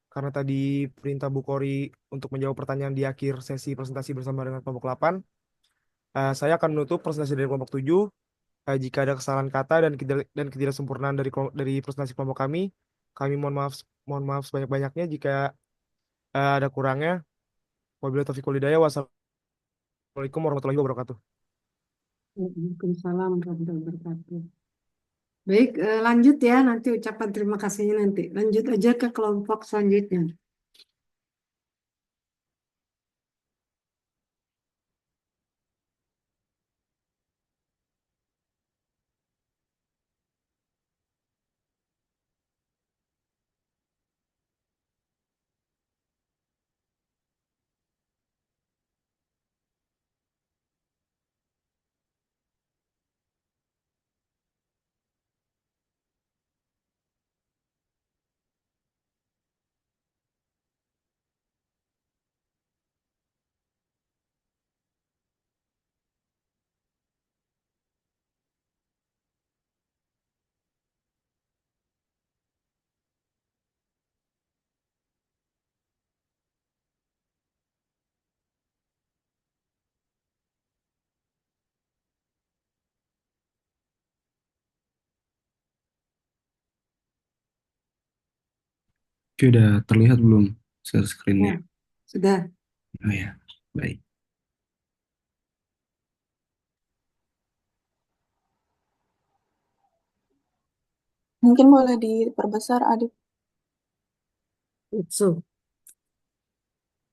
karena tadi perintah Bu Kori untuk menjawab pertanyaan di akhir sesi presentasi bersama dengan kelompok 8, saya akan menutup presentasi dari kelompok 7. Jika ada kesalahan kata dan ketidaksempurnaan dari presentasi kelompok kami mohon maaf sebanyak-banyaknya jika ada kurangnya. Wabillahi taufiq wal hidayah. Wassalamualaikum warahmatullahi wabarakatuh. Waalaikumsalam warahmatullahi wabarakatuh. Baik, lanjut ya, nanti ucapan terima kasihnya nanti. Lanjut aja ke kelompok selanjutnya. Oke, udah terlihat belum share screen-nya? Ya, sudah. Oh ya, baik. Mungkin boleh diperbesar, Adit. Itu.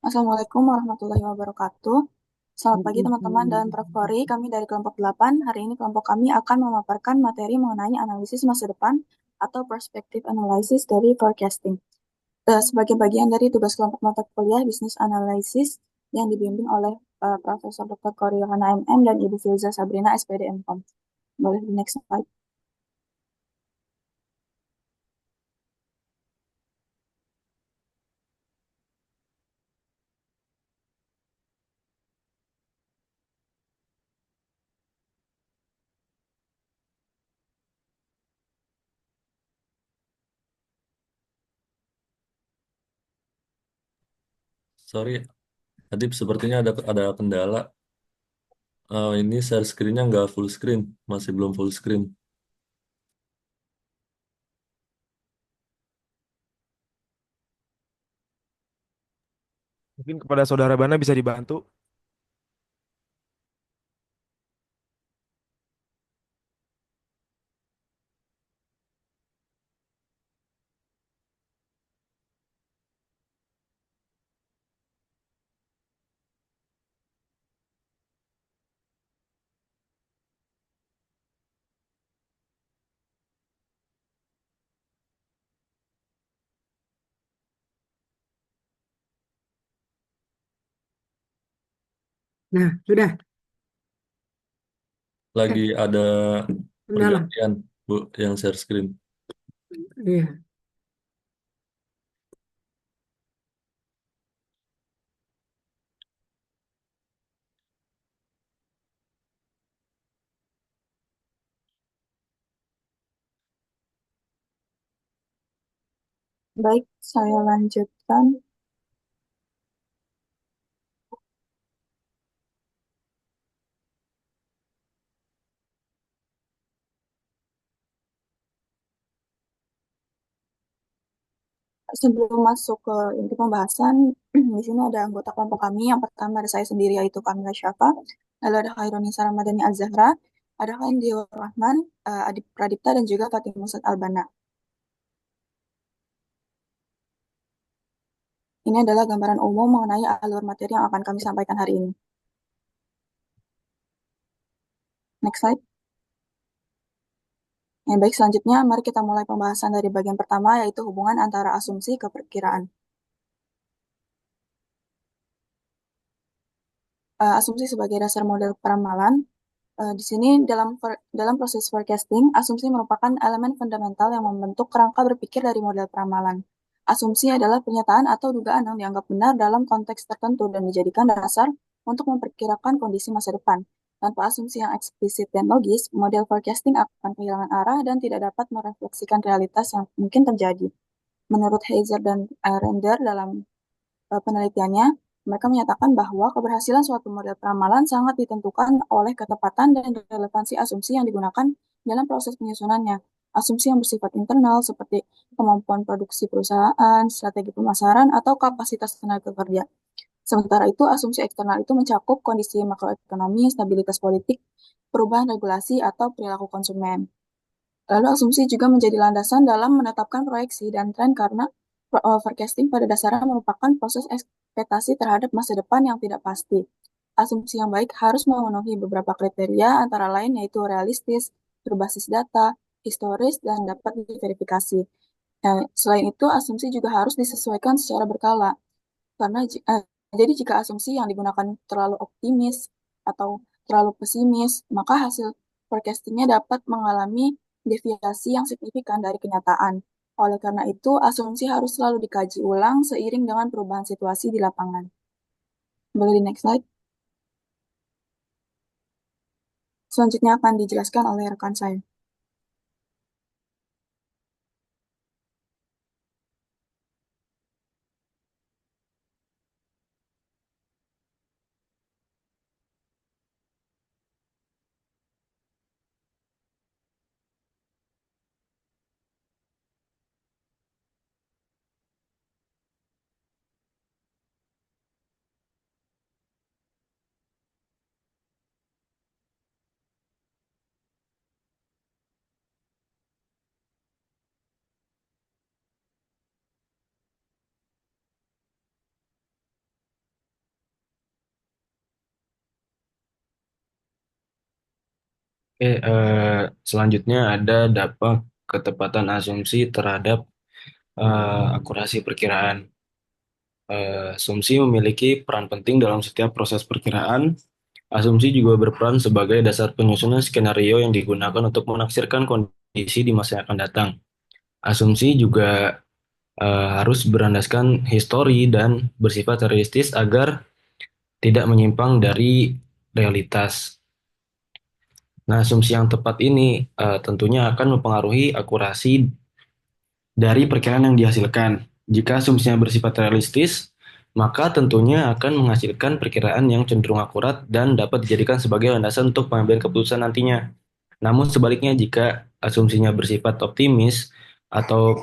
Assalamualaikum warahmatullahi wabarakatuh. Selamat pagi teman-teman dan Prof. Kori, kami dari kelompok 8. Hari ini kelompok kami akan memaparkan materi mengenai analisis masa depan atau perspective analysis dari forecasting. Sebagai bagian dari tugas kelompok mata kuliah Business Analysis yang dibimbing oleh Profesor Dr. Kori Yohana MM dan Ibu Filza Sabrina SPD MKOM. Boleh di next slide. Sorry, Adib, sepertinya ada kendala. Ini share screen-nya nggak full screen, masih belum full screen. Mungkin kepada Saudara Bana bisa dibantu. Nah, sudah. Lagi ada Kendala. pergantian, Bu, yang share screen. Iya. Baik, saya lanjutkan. Sebelum masuk ke inti pembahasan, di sini ada anggota kelompok kami. Yang pertama ada saya sendiri, yaitu Kamila Syafa. Lalu ada Khairunisa Ramadhani Az-Zahra, ada Khain Diur Rahman, Adip Pradipta, dan juga Fatimah Musad Albana. Ini adalah gambaran umum mengenai alur materi yang akan kami sampaikan hari ini. Next slide. Yang baik, selanjutnya mari kita mulai pembahasan dari bagian pertama, yaitu hubungan antara asumsi ke perkiraan. Asumsi sebagai dasar model peramalan. Di sini dalam proses forecasting, asumsi merupakan elemen fundamental yang membentuk kerangka berpikir dari model peramalan. Asumsi adalah pernyataan atau dugaan yang dianggap benar dalam konteks tertentu dan dijadikan dasar untuk memperkirakan kondisi masa depan. Tanpa asumsi yang eksplisit dan logis, model forecasting akan kehilangan arah dan tidak dapat merefleksikan realitas yang mungkin terjadi. Menurut Heiser dan Render dalam penelitiannya, mereka menyatakan bahwa keberhasilan suatu model peramalan sangat ditentukan oleh ketepatan dan relevansi asumsi yang digunakan dalam proses penyusunannya. Asumsi yang bersifat internal seperti kemampuan produksi perusahaan, strategi pemasaran, atau kapasitas tenaga kerja. Sementara itu, asumsi eksternal itu mencakup kondisi makroekonomi, stabilitas politik, perubahan regulasi, atau perilaku konsumen. Lalu asumsi juga menjadi landasan dalam menetapkan proyeksi dan tren karena forecasting pada dasarnya merupakan proses ekspektasi terhadap masa depan yang tidak pasti. Asumsi yang baik harus memenuhi beberapa kriteria, antara lain yaitu realistis, berbasis data, historis, dan dapat diverifikasi. Selain itu, asumsi juga harus disesuaikan secara berkala. Jadi jika asumsi yang digunakan terlalu optimis atau terlalu pesimis, maka hasil forecastingnya dapat mengalami deviasi yang signifikan dari kenyataan. Oleh karena itu, asumsi harus selalu dikaji ulang seiring dengan perubahan situasi di lapangan. Boleh di next slide. Selanjutnya akan dijelaskan oleh rekan saya. Oke, selanjutnya ada dampak ketepatan asumsi terhadap akurasi perkiraan. Asumsi memiliki peran penting dalam setiap proses perkiraan. Asumsi juga berperan sebagai dasar penyusunan skenario yang digunakan untuk menaksirkan kondisi di masa yang akan datang. Asumsi juga harus berlandaskan histori dan bersifat realistis agar tidak menyimpang dari realitas. Nah, asumsi yang tepat ini tentunya akan mempengaruhi akurasi dari perkiraan yang dihasilkan. Jika asumsinya bersifat realistis, maka tentunya akan menghasilkan perkiraan yang cenderung akurat dan dapat dijadikan sebagai landasan untuk pengambilan keputusan nantinya. Namun sebaliknya, jika asumsinya bersifat optimis atau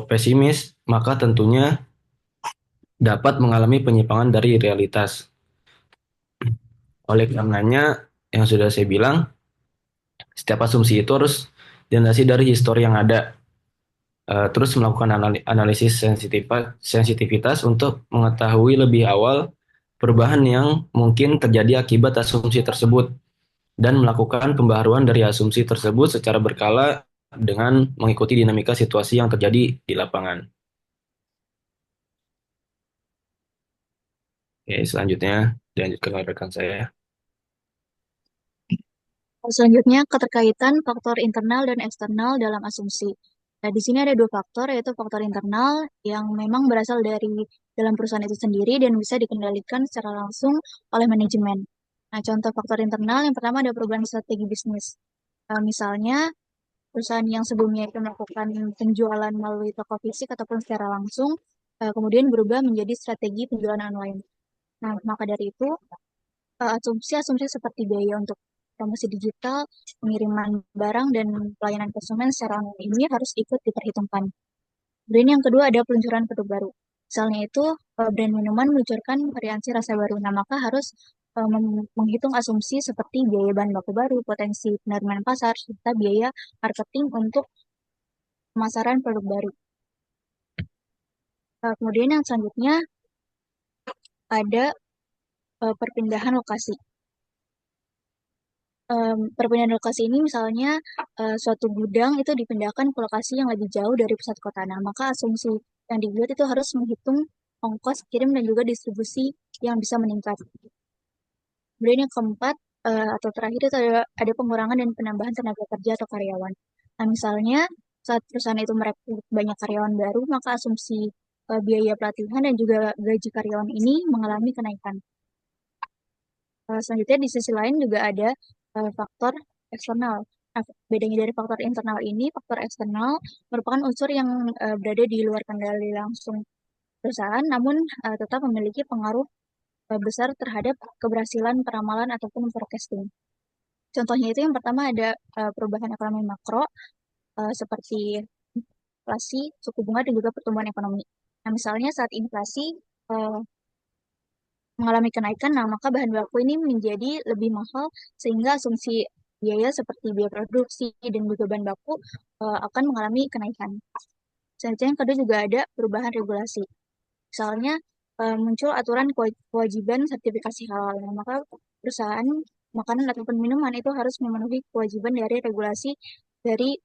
pesimis, maka tentunya dapat mengalami penyimpangan dari realitas. Oleh karenanya, yang sudah saya bilang, setiap asumsi itu harus dilandasi dari histori yang ada. Terus melakukan analisis sensitivitas untuk mengetahui lebih awal perubahan yang mungkin terjadi akibat asumsi tersebut dan melakukan pembaharuan dari asumsi tersebut secara berkala dengan mengikuti dinamika situasi yang terjadi di lapangan. Oke, selanjutnya dilanjutkan oleh rekan saya. Selanjutnya, keterkaitan faktor internal dan eksternal dalam asumsi. Nah, di sini ada dua faktor, yaitu faktor internal yang memang berasal dari dalam perusahaan itu sendiri dan bisa dikendalikan secara langsung oleh manajemen. Nah, contoh faktor internal yang pertama ada perubahan strategi bisnis. Misalnya, perusahaan yang sebelumnya itu melakukan penjualan melalui toko fisik ataupun secara langsung, kemudian berubah menjadi strategi penjualan online. Nah, maka dari itu, asumsi-asumsi seperti biaya untuk promosi digital, pengiriman barang, dan pelayanan konsumen secara online ini harus ikut diperhitungkan. Kemudian yang kedua ada peluncuran produk baru. Misalnya itu brand minuman meluncurkan variasi rasa baru. Nah, maka harus menghitung asumsi seperti biaya bahan baku baru, potensi penerimaan pasar, serta biaya marketing untuk pemasaran produk baru. Kemudian yang selanjutnya ada perpindahan lokasi. Perpindahan lokasi ini misalnya suatu gudang itu dipindahkan ke lokasi yang lebih jauh dari pusat kota. Nah, maka asumsi yang dibuat itu harus menghitung ongkos kirim dan juga distribusi yang bisa meningkat. Kemudian yang keempat atau terakhir itu ada pengurangan dan penambahan tenaga kerja atau karyawan. Nah, misalnya saat perusahaan itu merekrut banyak karyawan baru, maka asumsi biaya pelatihan dan juga gaji karyawan ini mengalami kenaikan. Selanjutnya di sisi lain juga ada faktor eksternal. Nah, bedanya dari faktor internal ini, faktor eksternal merupakan unsur yang berada di luar kendali langsung perusahaan, namun tetap memiliki pengaruh besar terhadap keberhasilan peramalan ataupun forecasting. Contohnya itu yang pertama ada perubahan ekonomi makro seperti inflasi, suku bunga, dan juga pertumbuhan ekonomi. Nah, misalnya saat inflasi mengalami kenaikan, nah maka bahan baku ini menjadi lebih mahal sehingga asumsi biaya seperti biaya produksi dan juga bahan baku akan mengalami kenaikan. Selanjutnya yang kedua juga ada perubahan regulasi. Misalnya muncul aturan kewajiban sertifikasi halal. Nah, maka perusahaan makanan ataupun minuman itu harus memenuhi kewajiban dari regulasi dari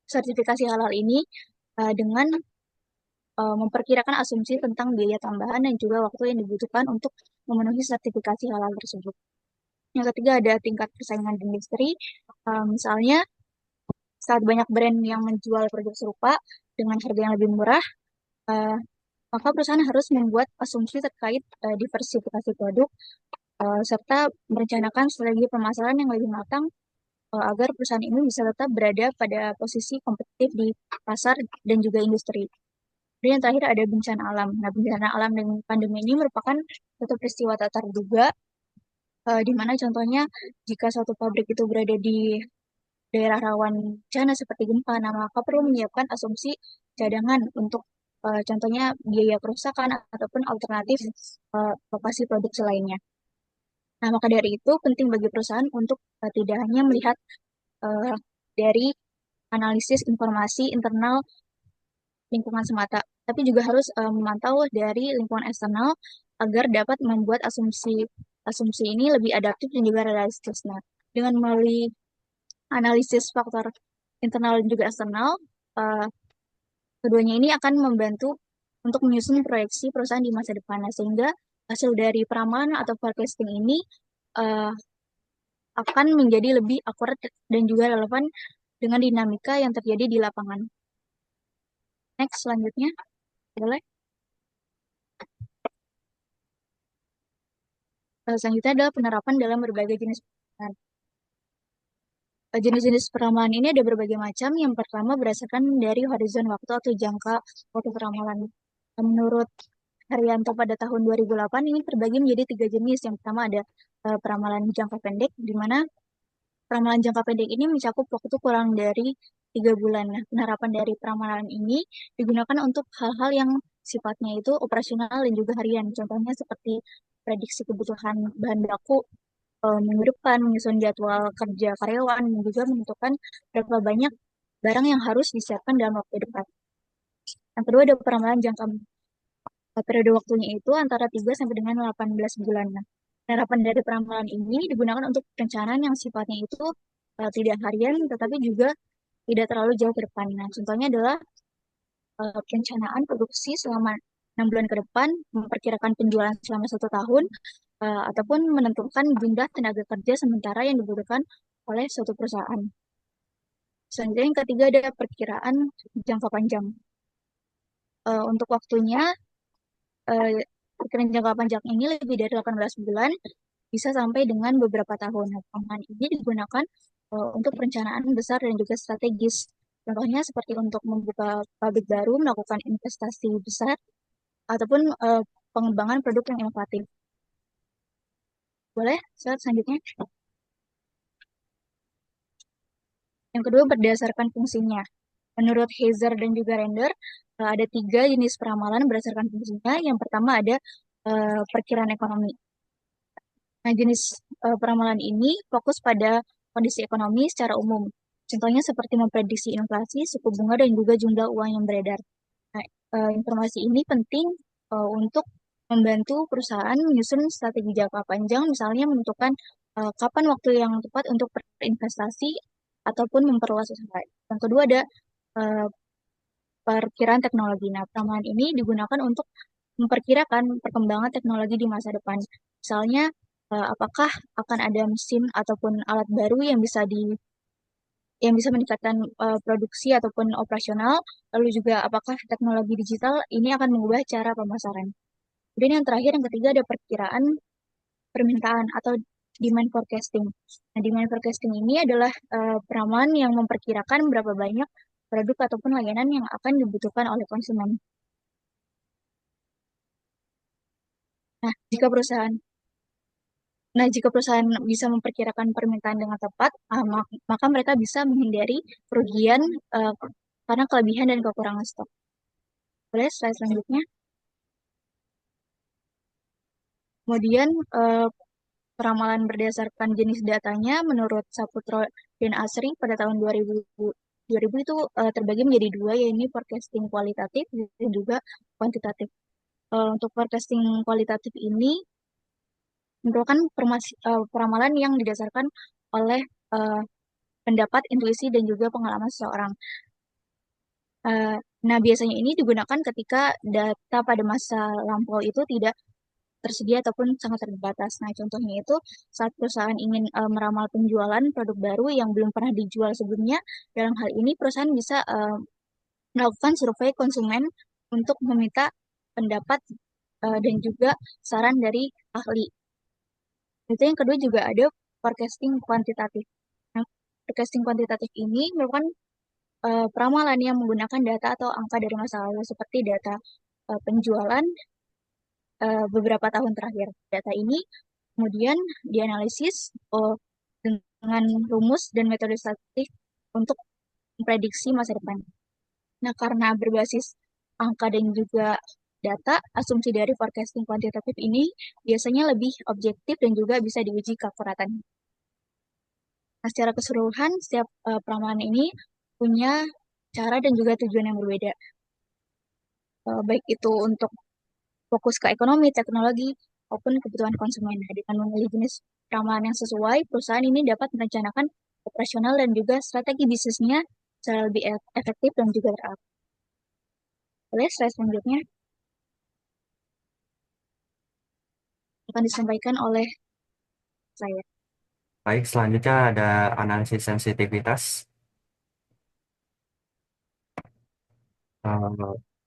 sertifikasi halal ini dengan memperkirakan asumsi tentang biaya tambahan dan juga waktu yang dibutuhkan untuk memenuhi sertifikasi halal tersebut. Yang ketiga ada tingkat persaingan di industri. Misalnya saat banyak brand yang menjual produk serupa dengan harga yang lebih murah, maka perusahaan harus membuat asumsi terkait diversifikasi produk serta merencanakan strategi pemasaran yang lebih matang agar perusahaan ini bisa tetap berada pada posisi kompetitif di pasar dan juga industri. Dan yang terakhir ada bencana alam. Nah, bencana alam dan pandemi ini merupakan suatu peristiwa tak terduga, di mana contohnya jika suatu pabrik itu berada di daerah rawan bencana seperti gempa, nah maka perlu menyiapkan asumsi cadangan untuk contohnya biaya kerusakan ataupun alternatif lokasi produksi lainnya. Nah, maka dari itu penting bagi perusahaan untuk tidak hanya melihat dari analisis informasi internal lingkungan semata, tapi juga harus memantau dari lingkungan eksternal agar dapat membuat asumsi ini lebih adaptif dan juga realistis. Nah, dengan melalui analisis faktor internal dan juga eksternal, keduanya ini akan membantu untuk menyusun proyeksi perusahaan di masa depan. Nah, sehingga hasil dari peramalan atau forecasting ini akan menjadi lebih akurat dan juga relevan dengan dinamika yang terjadi di lapangan. Next, selanjutnya, boleh. Selanjutnya adalah penerapan dalam berbagai jenis peramalan. Jenis-jenis peramalan ini ada berbagai macam. Yang pertama berdasarkan dari horizon waktu atau jangka waktu peramalan. Menurut Haryanto pada tahun 2008 ini terbagi menjadi 3 jenis. Yang pertama ada peramalan jangka pendek, di mana peramalan jangka pendek ini mencakup waktu kurang dari 3 bulan. Nah, penerapan dari peramalan ini digunakan untuk hal-hal yang sifatnya itu operasional dan juga harian. Contohnya seperti prediksi kebutuhan bahan baku minggu depan, menyusun jadwal kerja karyawan, dan juga menentukan berapa banyak barang yang harus disiapkan dalam waktu dekat. Yang kedua ada peramalan jangka periode waktunya itu antara 3 sampai dengan 18 bulan. Nah, penerapan dari peramalan ini digunakan untuk perencanaan yang sifatnya itu tidak harian, tetapi juga tidak terlalu jauh ke depan. Nah, contohnya adalah perencanaan produksi selama 6 bulan ke depan, memperkirakan penjualan selama 1 tahun, ataupun menentukan jumlah tenaga kerja sementara yang dibutuhkan oleh suatu perusahaan. Selanjutnya yang ketiga ada perkiraan jangka panjang. Untuk waktunya, perkiraan jangka panjang ini lebih dari 18 bulan, bisa sampai dengan beberapa tahun. Nah, perkiraan ini digunakan untuk perencanaan besar dan juga strategis. Contohnya seperti untuk membuka pabrik baru, melakukan investasi besar, ataupun pengembangan produk yang inovatif. Boleh, slide selanjutnya. Yang kedua, berdasarkan fungsinya. Menurut Hazer dan juga Render, ada 3 jenis peramalan berdasarkan fungsinya. Yang pertama ada perkiraan ekonomi. Nah, jenis peramalan ini fokus pada kondisi ekonomi secara umum. Contohnya seperti memprediksi inflasi, suku bunga, dan juga jumlah uang yang beredar. Nah, informasi ini penting untuk membantu perusahaan menyusun strategi jangka panjang, misalnya menentukan kapan waktu yang tepat untuk berinvestasi ataupun memperluas usaha. Yang kedua ada uh, perkiraan teknologi. Nah, peramalan ini digunakan untuk memperkirakan perkembangan teknologi di masa depan. Misalnya, apakah akan ada mesin ataupun alat baru yang bisa meningkatkan produksi ataupun operasional, lalu juga apakah teknologi digital ini akan mengubah cara pemasaran. Kemudian yang terakhir, yang ketiga ada perkiraan permintaan atau demand forecasting. Nah, demand forecasting ini adalah peramalan yang memperkirakan berapa banyak produk ataupun layanan yang akan dibutuhkan oleh konsumen. Nah, jika perusahaan bisa memperkirakan permintaan dengan tepat, maka mereka bisa menghindari kerugian karena kelebihan dan kekurangan stok. Boleh slide selanjutnya. Kemudian peramalan berdasarkan jenis datanya menurut Saputro dan Asri pada tahun 2000 itu terbagi menjadi 2, yaitu forecasting kualitatif dan juga kuantitatif. Untuk forecasting kualitatif ini merupakan peramalan yang didasarkan oleh pendapat, intuisi, dan juga pengalaman seseorang. Nah, biasanya ini digunakan ketika data pada masa lampau itu tidak tersedia ataupun sangat terbatas. Nah, contohnya itu saat perusahaan ingin meramal penjualan produk baru yang belum pernah dijual sebelumnya. Dalam hal ini, perusahaan bisa melakukan survei konsumen untuk meminta pendapat dan juga saran dari ahli. Itu yang kedua juga ada forecasting kuantitatif. Nah, forecasting kuantitatif ini merupakan peramalan yang menggunakan data atau angka dari masa lalu seperti data penjualan beberapa tahun terakhir. Data ini kemudian dianalisis dengan rumus dan metode statistik untuk memprediksi masa depan. Nah, karena berbasis angka dan juga data, asumsi dari forecasting kuantitatif ini biasanya lebih objektif dan juga bisa diuji keakuratan. Nah, secara keseluruhan, setiap peramalan ini punya cara dan juga tujuan yang berbeda. Baik itu untuk fokus ke ekonomi, teknologi, maupun kebutuhan konsumen. Nah, dengan memilih jenis peramalan yang sesuai, perusahaan ini dapat merencanakan operasional dan juga strategi bisnisnya secara lebih efektif dan juga teratur. Boleh slide selanjutnya akan disampaikan oleh saya. Baik, selanjutnya ada analisis sensitivitas.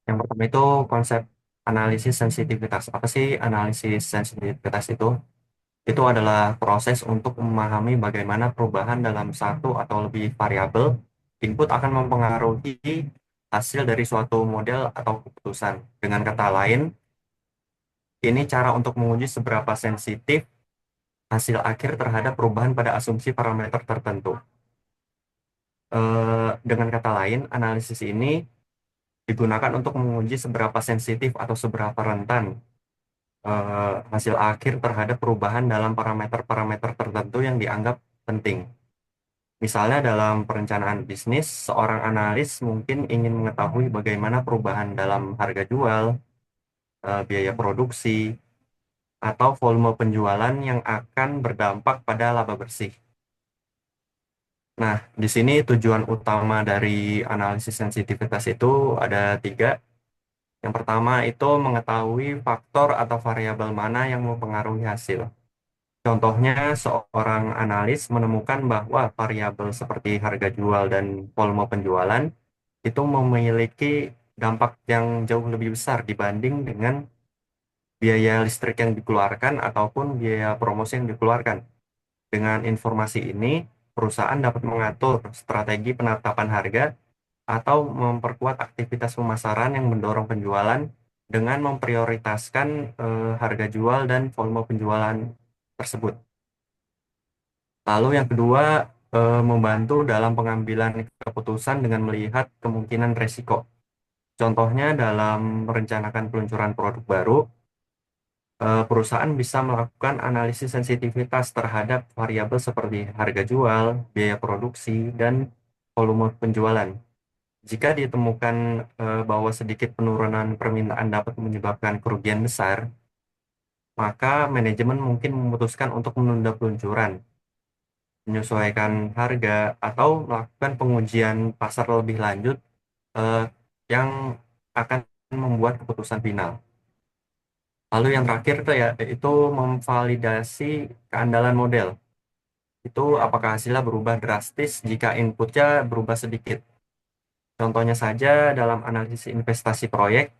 Yang pertama itu konsep analisis sensitivitas. Apa sih analisis sensitivitas itu? Itu adalah proses untuk memahami bagaimana perubahan dalam satu atau lebih variabel input akan mempengaruhi hasil dari suatu model atau keputusan. Dengan kata lain, ini cara untuk menguji seberapa sensitif hasil akhir terhadap perubahan pada asumsi parameter tertentu. Dengan kata lain, analisis ini digunakan untuk menguji seberapa sensitif atau seberapa rentan hasil akhir terhadap perubahan dalam parameter-parameter tertentu yang dianggap penting. Misalnya dalam perencanaan bisnis, seorang analis mungkin ingin mengetahui bagaimana perubahan dalam harga jual, biaya produksi, atau volume penjualan yang akan berdampak pada laba bersih. Nah, di sini tujuan utama dari analisis sensitivitas itu ada 3. Yang pertama itu mengetahui faktor atau variabel mana yang mempengaruhi hasil. Contohnya, seorang analis menemukan bahwa variabel seperti harga jual dan volume penjualan itu memiliki dampak yang jauh lebih besar dibanding dengan biaya listrik yang dikeluarkan ataupun biaya promosi yang dikeluarkan. Dengan informasi ini, perusahaan dapat mengatur strategi penetapan harga atau memperkuat aktivitas pemasaran yang mendorong penjualan dengan memprioritaskan harga jual dan volume penjualan tersebut. Lalu yang kedua, membantu dalam pengambilan keputusan dengan melihat kemungkinan resiko. Contohnya dalam merencanakan peluncuran produk baru, perusahaan bisa melakukan analisis sensitivitas terhadap variabel seperti harga jual, biaya produksi, dan volume penjualan. Jika ditemukan bahwa sedikit penurunan permintaan dapat menyebabkan kerugian besar, maka manajemen mungkin memutuskan untuk menunda peluncuran, menyesuaikan harga, atau melakukan pengujian pasar lebih lanjut eh, yang akan membuat keputusan final. Lalu yang terakhir tuh ya, itu memvalidasi keandalan model. Itu apakah hasilnya berubah drastis jika inputnya berubah sedikit. Contohnya saja dalam analisis investasi proyek,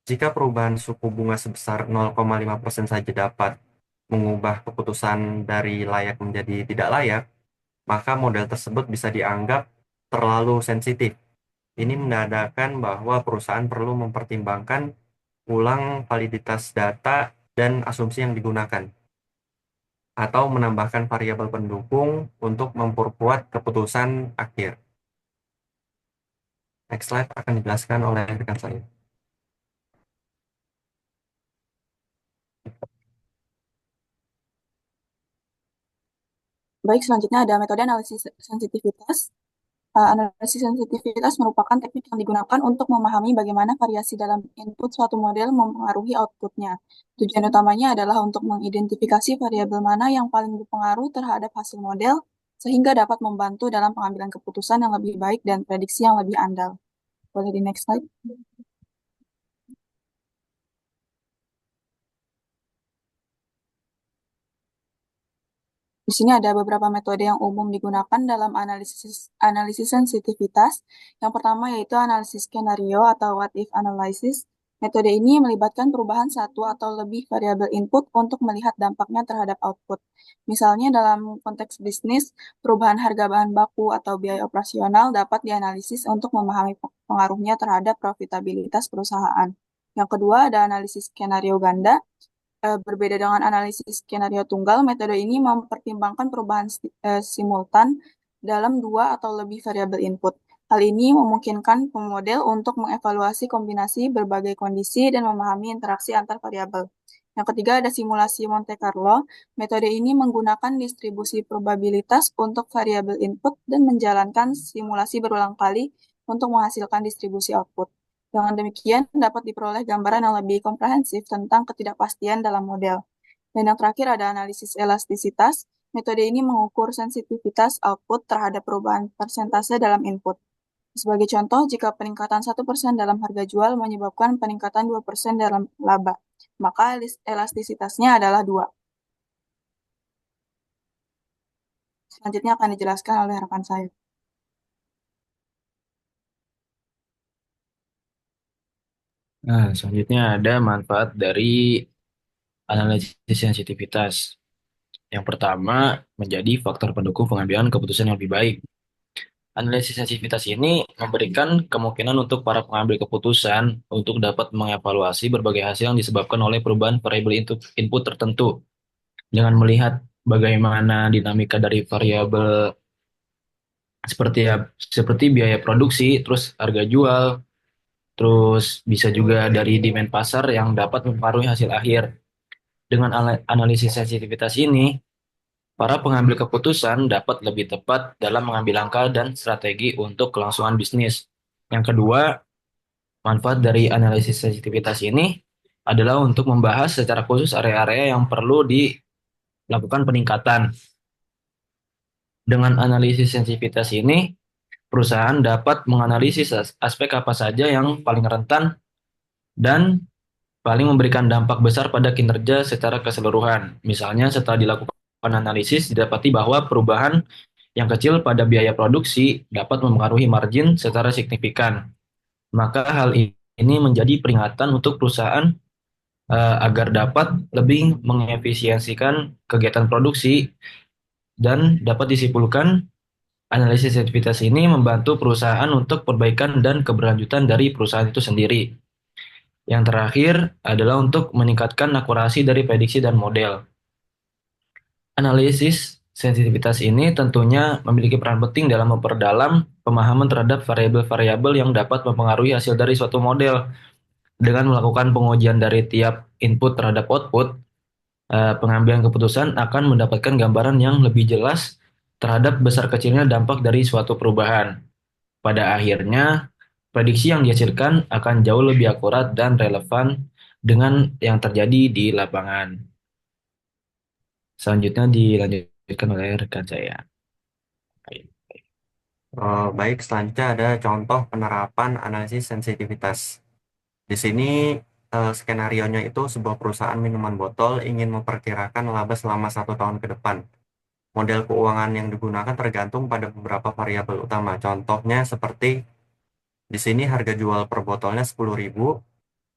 jika perubahan suku bunga sebesar 0,5% saja dapat mengubah keputusan dari layak menjadi tidak layak, maka model tersebut bisa dianggap terlalu sensitif. Ini menandakan bahwa perusahaan perlu mempertimbangkan ulang validitas data dan asumsi yang digunakan, atau menambahkan variabel pendukung untuk memperkuat keputusan akhir. Next slide akan dijelaskan oleh rekan saya. Baik, selanjutnya ada metode analisis sensitivitas. Analisis sensitivitas merupakan teknik yang digunakan untuk memahami bagaimana variasi dalam input suatu model mempengaruhi outputnya. Tujuan utamanya adalah untuk mengidentifikasi variabel mana yang paling berpengaruh terhadap hasil model, sehingga dapat membantu dalam pengambilan keputusan yang lebih baik dan prediksi yang lebih andal. Boleh di next slide? Di sini ada beberapa metode yang umum digunakan dalam analisis sensitivitas. Yang pertama yaitu analisis skenario atau what if analysis. Metode ini melibatkan perubahan satu atau lebih variabel input untuk melihat dampaknya terhadap output. Misalnya dalam konteks bisnis, perubahan harga bahan baku atau biaya operasional dapat dianalisis untuk memahami pengaruhnya terhadap profitabilitas perusahaan. Yang kedua ada analisis skenario ganda. Berbeda dengan analisis skenario tunggal, metode ini mempertimbangkan perubahan simultan dalam dua atau lebih variabel input. Hal ini memungkinkan pemodel untuk mengevaluasi kombinasi berbagai kondisi dan memahami interaksi antar variabel. Yang ketiga ada simulasi Monte Carlo. Metode ini menggunakan distribusi probabilitas untuk variabel input dan menjalankan simulasi berulang kali untuk menghasilkan distribusi output. Dengan demikian, dapat diperoleh gambaran yang lebih komprehensif tentang ketidakpastian dalam model. Dan yang terakhir ada analisis elastisitas. Metode ini mengukur sensitivitas output terhadap perubahan persentase dalam input. Sebagai contoh, jika peningkatan 1% dalam harga jual menyebabkan peningkatan 2% dalam laba, maka elastisitasnya adalah 2. Selanjutnya akan dijelaskan oleh rekan saya. Nah, selanjutnya ada manfaat dari analisis sensitivitas. Yang pertama, menjadi faktor pendukung pengambilan keputusan yang lebih baik. Analisis sensitivitas ini memberikan kemungkinan untuk para pengambil keputusan untuk dapat mengevaluasi berbagai hasil yang disebabkan oleh perubahan variabel input tertentu. Dengan melihat bagaimana dinamika dari variabel seperti biaya produksi, terus harga jual, terus bisa juga dari demand pasar yang dapat mempengaruhi hasil akhir. Dengan analisis sensitivitas ini, para pengambil keputusan dapat lebih tepat dalam mengambil langkah dan strategi untuk kelangsungan bisnis. Yang kedua, manfaat dari analisis sensitivitas ini adalah untuk membahas secara khusus area-area yang perlu dilakukan peningkatan. Dengan analisis sensitivitas ini, perusahaan dapat menganalisis aspek apa saja yang paling rentan dan paling memberikan dampak besar pada kinerja secara keseluruhan. Misalnya, setelah dilakukan analisis, didapati bahwa perubahan yang kecil pada biaya produksi dapat mempengaruhi margin secara signifikan. Maka hal ini menjadi peringatan untuk perusahaan agar dapat lebih mengefisiensikan kegiatan produksi dan dapat disimpulkan Analisis sensitivitas ini membantu perusahaan untuk perbaikan dan keberlanjutan dari perusahaan itu sendiri. Yang terakhir adalah untuk meningkatkan akurasi dari prediksi dan model. Analisis sensitivitas ini tentunya memiliki peran penting dalam memperdalam pemahaman terhadap variabel-variabel yang dapat mempengaruhi hasil dari suatu model. Dengan melakukan pengujian dari tiap input terhadap output, pengambilan keputusan akan mendapatkan gambaran yang lebih jelas terhadap besar kecilnya dampak dari suatu perubahan. Pada akhirnya, prediksi yang dihasilkan akan jauh lebih akurat dan relevan dengan yang terjadi di lapangan. Selanjutnya dilanjutkan oleh rekan saya. Baik, selanjutnya ada contoh penerapan analisis sensitivitas. Di sini skenarionya itu sebuah perusahaan minuman botol ingin memperkirakan laba selama 1 tahun ke depan. Model keuangan yang digunakan tergantung pada beberapa variabel utama. Contohnya seperti di sini harga jual per botolnya 10.000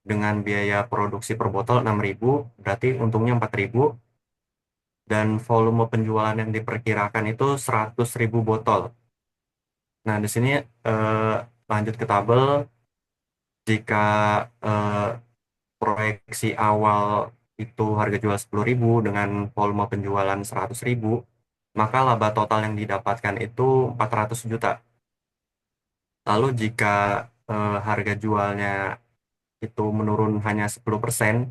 dengan biaya produksi per botol 6.000, berarti untungnya 4.000 dan volume penjualan yang diperkirakan itu 100.000 botol. Nah, di sini lanjut ke tabel. Jika eh, proyeksi awal itu harga jual 10.000 dengan volume penjualan 100.000, maka laba total yang didapatkan itu 400 juta. Lalu jika harga jualnya itu menurun hanya 10%,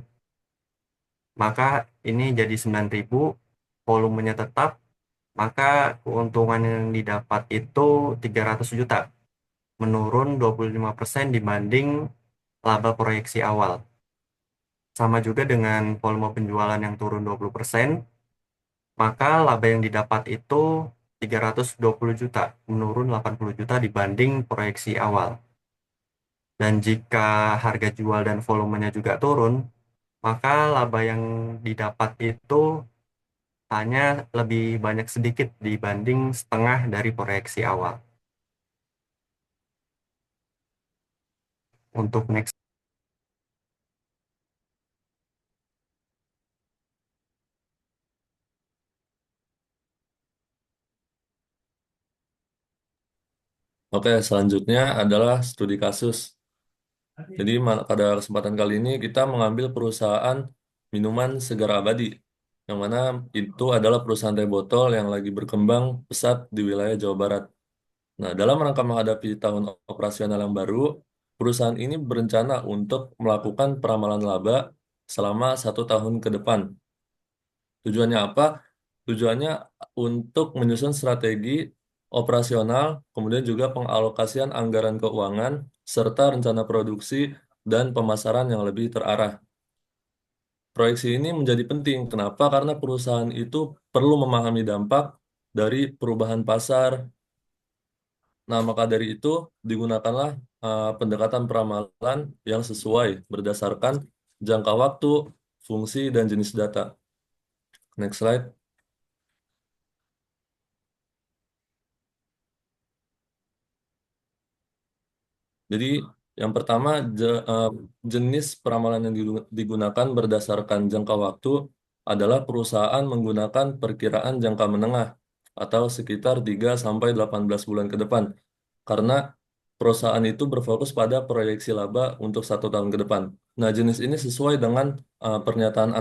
maka ini jadi 9.000, volumenya tetap, maka keuntungan yang didapat itu 300 juta, menurun 25% dibanding laba proyeksi awal. Sama juga dengan volume penjualan yang turun 20%, maka laba yang didapat itu 320 juta, menurun 80 juta dibanding proyeksi awal. Dan jika harga jual dan volumenya juga turun, maka laba yang didapat itu hanya lebih banyak sedikit dibanding setengah dari proyeksi awal. Untuk next. Oke, selanjutnya adalah studi kasus. Jadi pada kesempatan kali ini kita mengambil perusahaan minuman segar abadi, yang mana itu adalah perusahaan teh botol yang lagi berkembang pesat di wilayah Jawa Barat. Nah, dalam rangka menghadapi tahun operasional yang baru, perusahaan ini berencana untuk melakukan peramalan laba selama 1 tahun ke depan. Tujuannya apa? Tujuannya untuk menyusun strategi operasional, kemudian juga pengalokasian anggaran keuangan, serta rencana produksi dan pemasaran yang lebih terarah. Proyeksi ini menjadi penting. Kenapa? Karena perusahaan itu perlu memahami dampak dari perubahan pasar. Nah, maka dari itu digunakanlah pendekatan peramalan yang sesuai berdasarkan jangka waktu, fungsi, dan jenis data. Next slide. Jadi yang pertama jenis peramalan yang digunakan berdasarkan jangka waktu adalah perusahaan menggunakan perkiraan jangka menengah atau sekitar 3 sampai 18 bulan ke depan. Karena perusahaan itu berfokus pada proyeksi laba untuk 1 tahun ke depan. Nah, jenis ini sesuai dengan pernyataan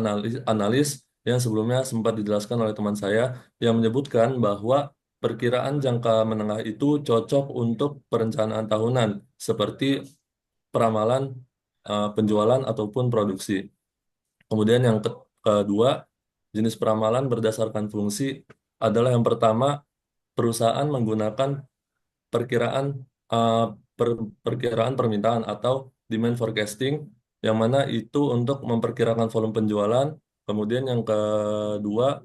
analis yang sebelumnya sempat dijelaskan oleh teman saya yang menyebutkan bahwa perkiraan jangka menengah itu cocok untuk perencanaan tahunan seperti peramalan penjualan ataupun produksi. Kemudian yang kedua, jenis peramalan berdasarkan fungsi adalah yang pertama, perusahaan menggunakan perkiraan uh, perkiraan permintaan atau demand forecasting, yang mana itu untuk memperkirakan volume penjualan. Kemudian yang kedua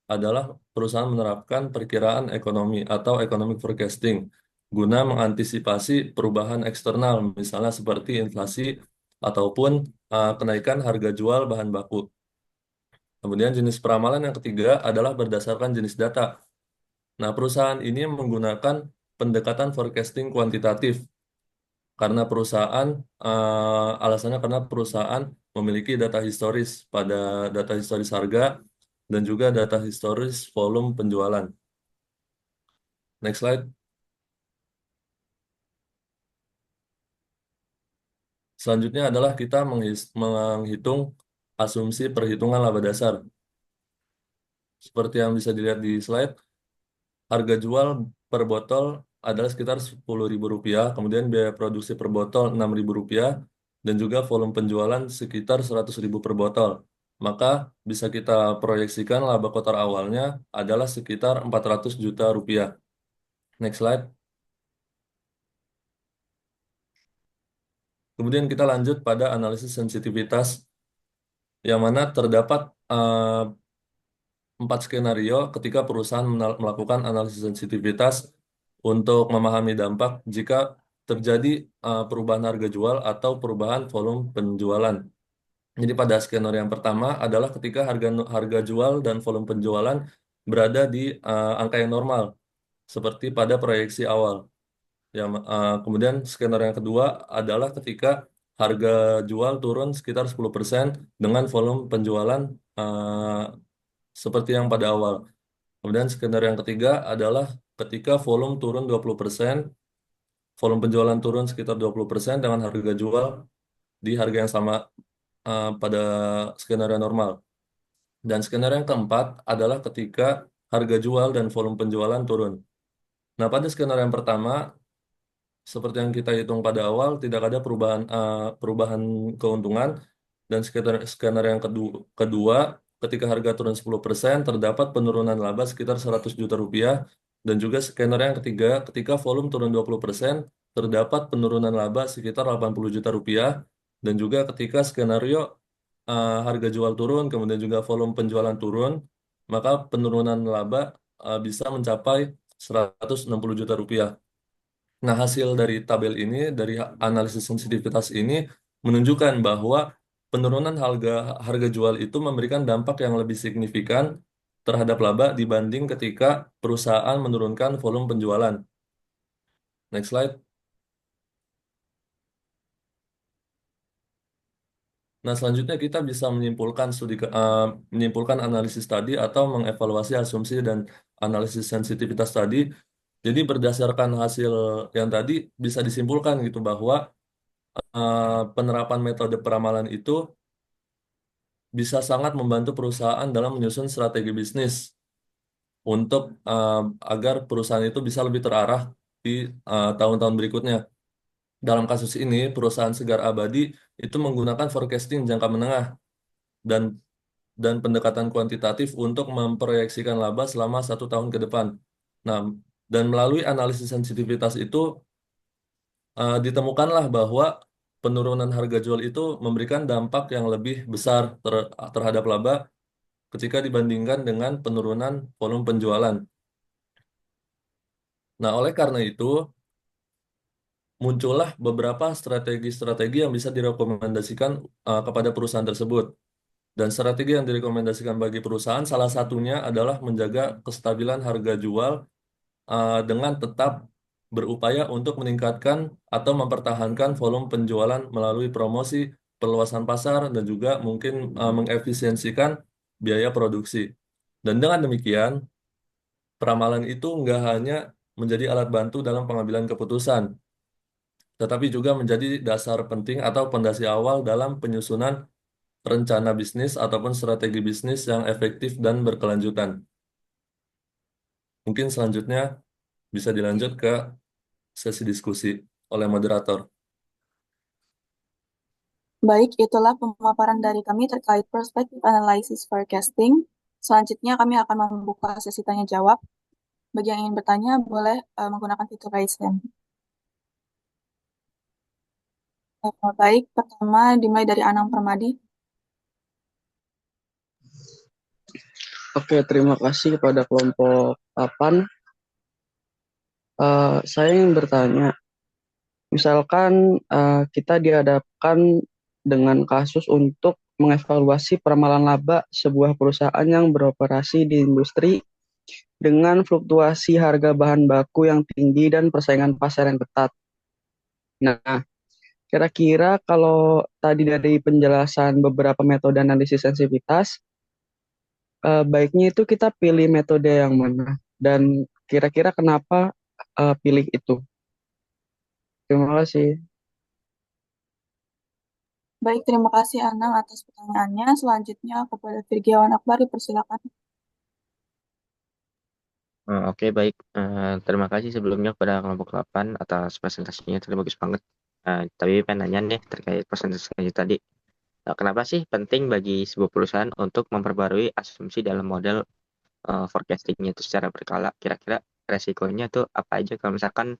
adalah perusahaan menerapkan perkiraan ekonomi atau economic forecasting guna mengantisipasi perubahan eksternal, misalnya seperti inflasi ataupun kenaikan harga jual bahan baku. Kemudian jenis peramalan yang ketiga adalah berdasarkan jenis data. Nah, perusahaan ini menggunakan pendekatan forecasting kuantitatif karena perusahaan alasannya karena perusahaan memiliki data historis pada data historis harga dan juga data historis volume penjualan. Next slide. Selanjutnya adalah kita menghitung asumsi perhitungan laba dasar. Seperti yang bisa dilihat di slide, harga jual per botol adalah sekitar Rp10.000, kemudian biaya produksi per botol Rp6.000, dan juga volume penjualan sekitar 100.000 per botol. Maka bisa kita proyeksikan laba kotor awalnya adalah sekitar 400 juta rupiah. Next slide. Kemudian kita lanjut pada analisis sensitivitas, yang mana terdapat 4 skenario ketika perusahaan melakukan analisis sensitivitas untuk memahami dampak jika terjadi perubahan harga jual atau perubahan volume penjualan. Jadi pada skenario yang pertama adalah ketika harga jual dan volume penjualan berada di angka yang normal, seperti pada proyeksi awal. Kemudian skenario yang kedua adalah ketika harga jual turun sekitar 10% dengan volume penjualan seperti yang pada awal. Kemudian skenario yang ketiga adalah ketika volume turun 20%, volume penjualan turun sekitar 20% dengan harga jual di harga yang sama pada skenario normal. Dan skenario yang keempat adalah ketika harga jual dan volume penjualan turun. Nah, pada skenario yang pertama, seperti yang kita hitung pada awal, tidak ada perubahan keuntungan. Dan skenario yang kedua, ketika harga turun 10%, terdapat penurunan laba sekitar 100 juta rupiah. Dan juga skenario yang ketiga, ketika volume turun 20%, terdapat penurunan laba sekitar 80 juta rupiah. Dan juga ketika skenario harga jual turun, kemudian juga volume penjualan turun, maka penurunan laba bisa mencapai 160 juta rupiah. Nah, hasil dari tabel ini, dari analisis sensitivitas ini, menunjukkan bahwa penurunan harga jual itu memberikan dampak yang lebih signifikan terhadap laba dibanding ketika perusahaan menurunkan volume penjualan. Next slide. Nah, selanjutnya kita bisa menyimpulkan analisis tadi atau mengevaluasi asumsi dan analisis sensitivitas tadi. Jadi berdasarkan hasil yang tadi bisa disimpulkan gitu bahwa penerapan metode peramalan itu bisa sangat membantu perusahaan dalam menyusun strategi bisnis untuk agar perusahaan itu bisa lebih terarah di tahun-tahun berikutnya. Dalam kasus ini, perusahaan Segar Abadi itu menggunakan forecasting jangka menengah dan pendekatan kuantitatif untuk memproyeksikan laba selama 1 tahun ke depan. Nah, dan melalui analisis sensitivitas itu ditemukanlah bahwa penurunan harga jual itu memberikan dampak yang lebih besar terhadap laba ketika dibandingkan dengan penurunan volume penjualan. Nah, oleh karena itu, muncullah beberapa strategi-strategi yang bisa direkomendasikan kepada perusahaan tersebut. Dan strategi yang direkomendasikan bagi perusahaan salah satunya adalah menjaga kestabilan harga jual dengan tetap berupaya untuk meningkatkan atau mempertahankan volume penjualan melalui promosi, perluasan pasar, dan juga mungkin mengefisiensikan biaya produksi. Dan dengan demikian, peramalan itu nggak hanya menjadi alat bantu dalam pengambilan keputusan, tetapi juga menjadi dasar penting atau fondasi awal dalam penyusunan rencana bisnis ataupun strategi bisnis yang efektif dan berkelanjutan. Mungkin selanjutnya bisa dilanjut ke sesi diskusi oleh moderator. Baik, itulah pemaparan dari kami terkait perspective analysis forecasting. Selanjutnya kami akan membuka sesi tanya jawab. Bagi yang ingin bertanya, boleh menggunakan fitur raise hand. Baik, pertama dimulai dari Anang Permadi. Oke, terima kasih kepada kelompok 8. Saya ingin bertanya, misalkan kita dihadapkan dengan kasus untuk mengevaluasi peramalan laba sebuah perusahaan yang beroperasi di industri dengan fluktuasi harga bahan baku yang tinggi dan persaingan pasar yang ketat. Nah, kira-kira kalau tadi dari penjelasan beberapa metode analisis sensitivitas, baiknya itu kita pilih metode yang mana? Dan Kira-kira kenapa pilih itu? Terima kasih. Baik, terima kasih Anang atas pertanyaannya. Selanjutnya kepada Virgiawan Akbar, dipersilakan. Oke, baik. Terima kasih sebelumnya kepada kelompok 8 atas presentasinya, tadi bagus banget. Tapi pengen nanya nih terkait presentasi tadi. Kenapa sih penting bagi sebuah perusahaan untuk memperbarui asumsi dalam model forecastingnya itu secara berkala? Kira-kira resikonya tuh apa aja kalau misalkan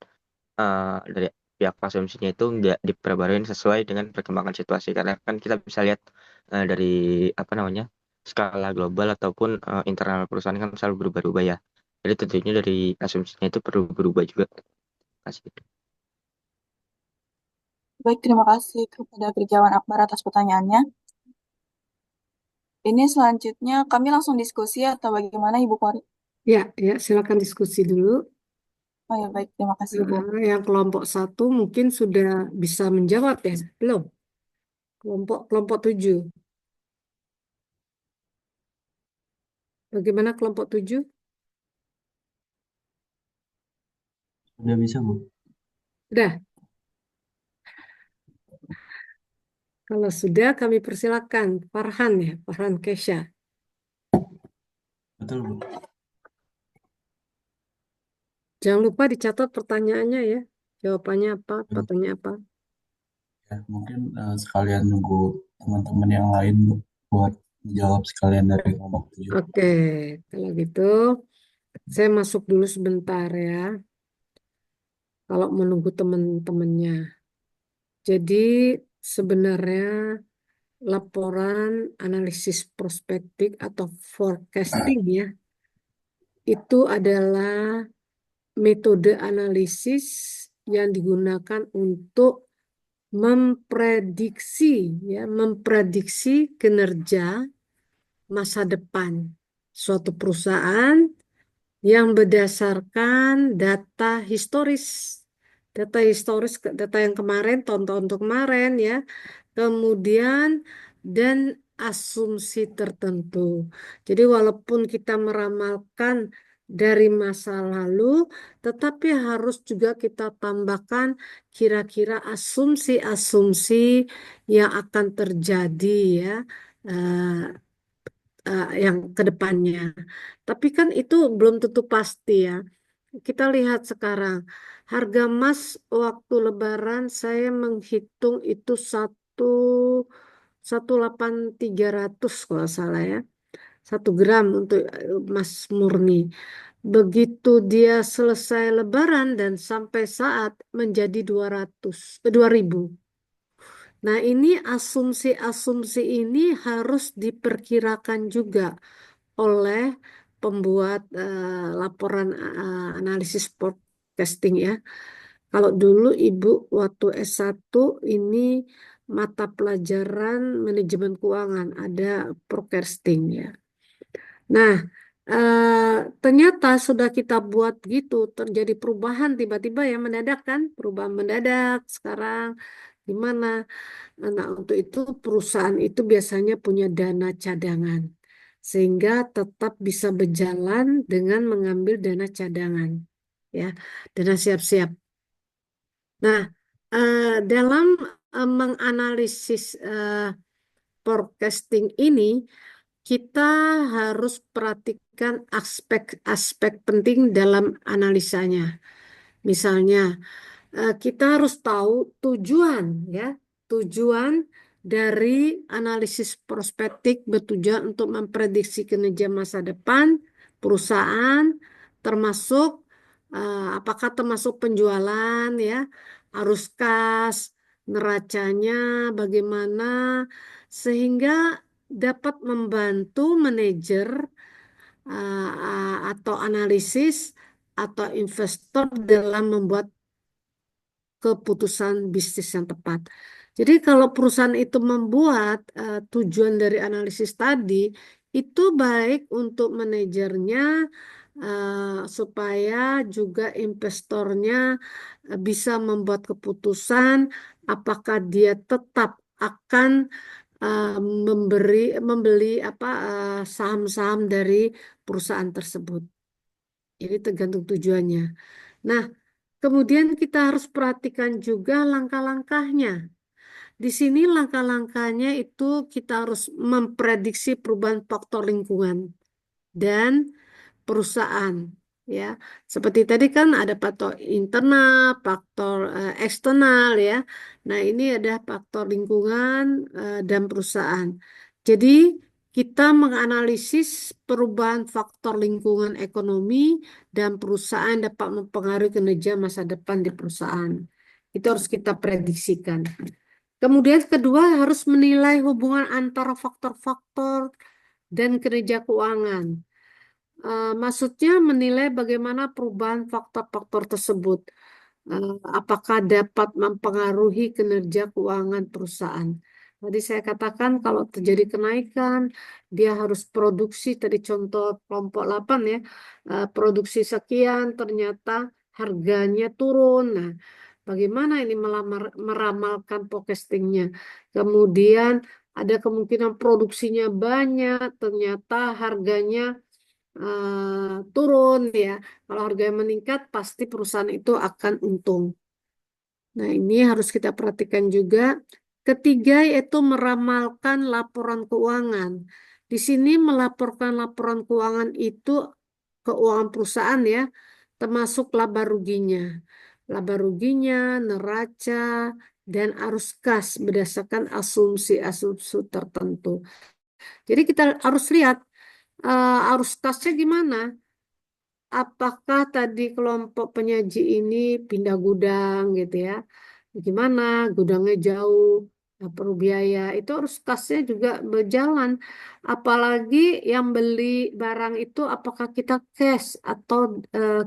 dari pihak asumsinya itu nggak diperbarui sesuai dengan perkembangan situasi? Karena kan kita bisa lihat dari apa namanya skala global ataupun internal perusahaan kan selalu berubah-ubah ya. Jadi tentunya dari asumsinya itu perlu berubah juga. Terima kasih. Baik, terima kasih kepada Virgiawan Akbar atas pertanyaannya. Ini selanjutnya kami langsung diskusi atau bagaimana Ibu Kori? Ya, silakan diskusi dulu. Oh ya, baik, terima kasih Ibu. Yang kelompok 1 mungkin sudah bisa menjawab ya, belum? Kelompok 7. Bagaimana kelompok 7? Sudah bisa, Bu. Sudah. Kalau sudah, kami persilakan Farhan ya, Farhan Kesha. Betul, Bu. Jangan lupa dicatat pertanyaannya ya. Jawabannya apa, pertanyaan apa. Ya, mungkin sekalian nunggu teman-teman yang lain Bu, buat jawab sekalian dari kelompok 7. Oke, kalau gitu saya masuk dulu sebentar ya. Kalau menunggu teman-temannya. Jadi sebenarnya laporan analisis prospektif atau forecasting ya, itu adalah metode analisis yang digunakan untuk memprediksi kinerja masa depan suatu perusahaan yang berdasarkan data historis, data yang kemarin, tahun-tahun kemarin ya, kemudian dan asumsi tertentu. Jadi walaupun kita meramalkan dari masa lalu, tetapi harus juga kita tambahkan kira-kira asumsi-asumsi yang akan terjadi ya. eh, yang ke depannya. Tapi kan itu belum tentu pasti ya. Kita lihat sekarang harga emas waktu Lebaran saya menghitung itu 1,8300 kalau nggak salah ya. 1 gram untuk emas murni. Begitu dia selesai Lebaran dan sampai saat menjadi 2.000. Nah, ini asumsi-asumsi ini harus diperkirakan juga oleh pembuat laporan analisis forecasting ya. Kalau dulu Ibu waktu S1 ini mata pelajaran manajemen keuangan ada forecasting ya. Nah, ternyata sudah kita buat gitu terjadi perubahan tiba-tiba ya mendadak kan, perubahan mendadak sekarang gimana? Nah, untuk itu perusahaan itu biasanya punya dana cadangan sehingga tetap bisa berjalan dengan mengambil dana cadangan ya, dana siap-siap. Nah, dalam menganalisis forecasting ini kita harus perhatikan aspek-aspek penting dalam analisanya. Misalnya kita harus tahu tujuan ya, tujuan dari analisis prospektif bertujuan untuk memprediksi kinerja masa depan perusahaan, termasuk apakah termasuk penjualan ya, arus kas, neracanya bagaimana, sehingga dapat membantu manajer atau analisis atau investor dalam membuat keputusan bisnis yang tepat. Jadi kalau perusahaan itu membuat tujuan dari analisis tadi itu baik untuk manajernya supaya juga investornya bisa membuat keputusan apakah dia tetap akan membeli saham-saham dari perusahaan tersebut. Ini tergantung tujuannya. Nah, kemudian kita harus perhatikan juga langkah-langkahnya. Di sini langkah-langkahnya itu kita harus memprediksi perubahan faktor lingkungan dan perusahaan, ya. Seperti tadi kan ada faktor internal, faktor eksternal, ya. Nah, ini ada faktor lingkungan dan perusahaan. Jadi kita menganalisis perubahan faktor lingkungan ekonomi dan perusahaan dapat mempengaruhi kinerja masa depan di perusahaan. Itu harus kita prediksikan. Kemudian kedua harus menilai hubungan antara faktor-faktor dan kinerja keuangan. Maksudnya menilai bagaimana perubahan faktor-faktor tersebut. Apakah dapat mempengaruhi kinerja keuangan perusahaan. Tadi saya katakan kalau terjadi kenaikan, dia harus produksi, tadi contoh kelompok 8 ya, produksi sekian, ternyata harganya turun. Nah, bagaimana ini meramalkan forecastingnya. Kemudian ada kemungkinan produksinya banyak, ternyata harganya turun ya. Kalau harganya meningkat, pasti perusahaan itu akan untung. Nah, ini harus kita perhatikan juga. Ketiga yaitu meramalkan laporan keuangan. Di sini melaporkan laporan keuangan itu keuangan perusahaan ya, termasuk laba ruginya. Laba ruginya, neraca, dan arus kas berdasarkan asumsi-asumsi tertentu. Jadi kita harus lihat arus kasnya gimana. Apakah tadi kelompok penyaji ini pindah gudang gitu ya? Gimana? Gudangnya jauh, perlu biaya. Itu harus kasnya juga berjalan. Apalagi yang beli barang itu apakah kita cash atau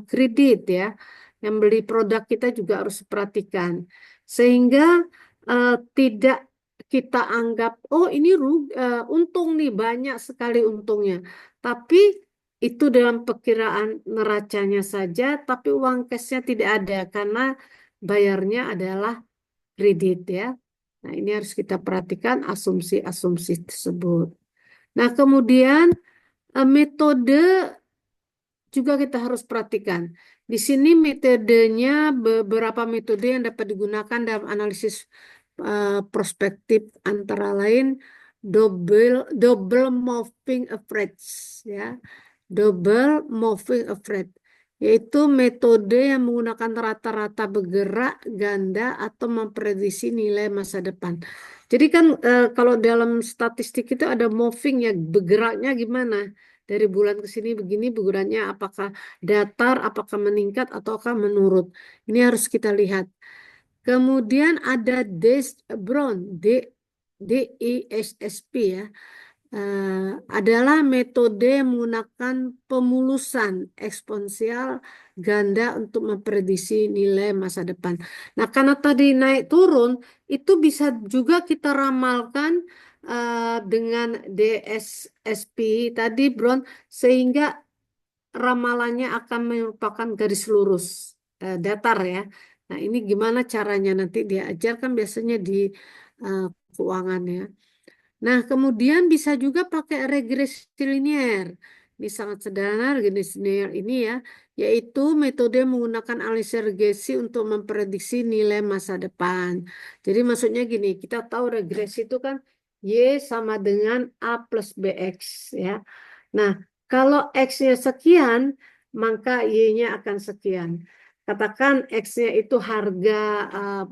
kredit ya? Yang beli produk kita juga harus perhatikan. Sehingga tidak kita anggap, oh ini untung nih, banyak sekali untungnya. Tapi itu dalam perkiraan neracanya saja, tapi uang cashnya tidak ada karena bayarnya adalah kredit ya. Nah, ini harus kita perhatikan asumsi-asumsi tersebut. Nah, kemudian metode juga kita harus perhatikan. Di sini metodenya beberapa metode yang dapat digunakan dalam analisis prospektif antara lain double moving average ya. Double moving average yaitu metode yang menggunakan rata-rata bergerak ganda atau memprediksi nilai masa depan. Jadi kan kalau dalam statistik itu ada moving ya, bergeraknya gimana? Dari bulan ke sini begini bergeraknya apakah datar, apakah meningkat ataukah menurun. Ini harus kita lihat. Kemudian ada Brown, DISSP ya. Adalah metode yang menggunakan pemulusan eksponensial ganda untuk memprediksi nilai masa depan. Nah, karena tadi naik turun, itu bisa juga kita ramalkan dengan DSSP tadi, Brown, sehingga ramalannya akan merupakan garis lurus datar ya. Nah, ini gimana caranya nanti diajarkan biasanya di keuangan ya. Nah, kemudian bisa juga pakai regresi linier. Ini sangat sederhana regresi linier ini ya, yaitu metode menggunakan analisis regresi untuk memprediksi nilai masa depan. Jadi maksudnya gini, kita tahu regresi itu kan Y sama dengan A plus BX ya. Nah, kalau X-nya sekian, maka Y-nya akan sekian. Katakan X-nya itu harga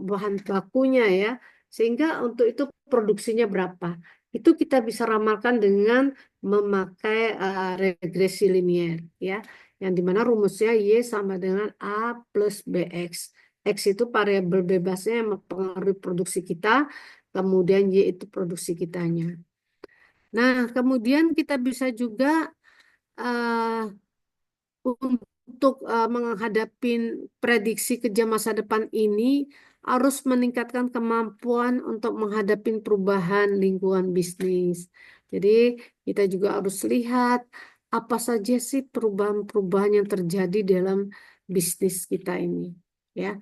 bahan bakunya ya, sehingga untuk itu produksinya berapa. Itu kita bisa ramalkan dengan memakai regresi linier ya, yang dimana rumusnya Y sama dengan A plus BX. X itu variabel bebasnya yang mempengaruhi produksi kita, kemudian Y itu produksi kitanya. Nah, kemudian kita bisa juga untuk menghadapi prediksi kerja masa depan ini harus meningkatkan kemampuan untuk menghadapi perubahan lingkungan bisnis. Jadi kita juga harus lihat apa saja sih perubahan-perubahan yang terjadi dalam bisnis kita ini. Ya,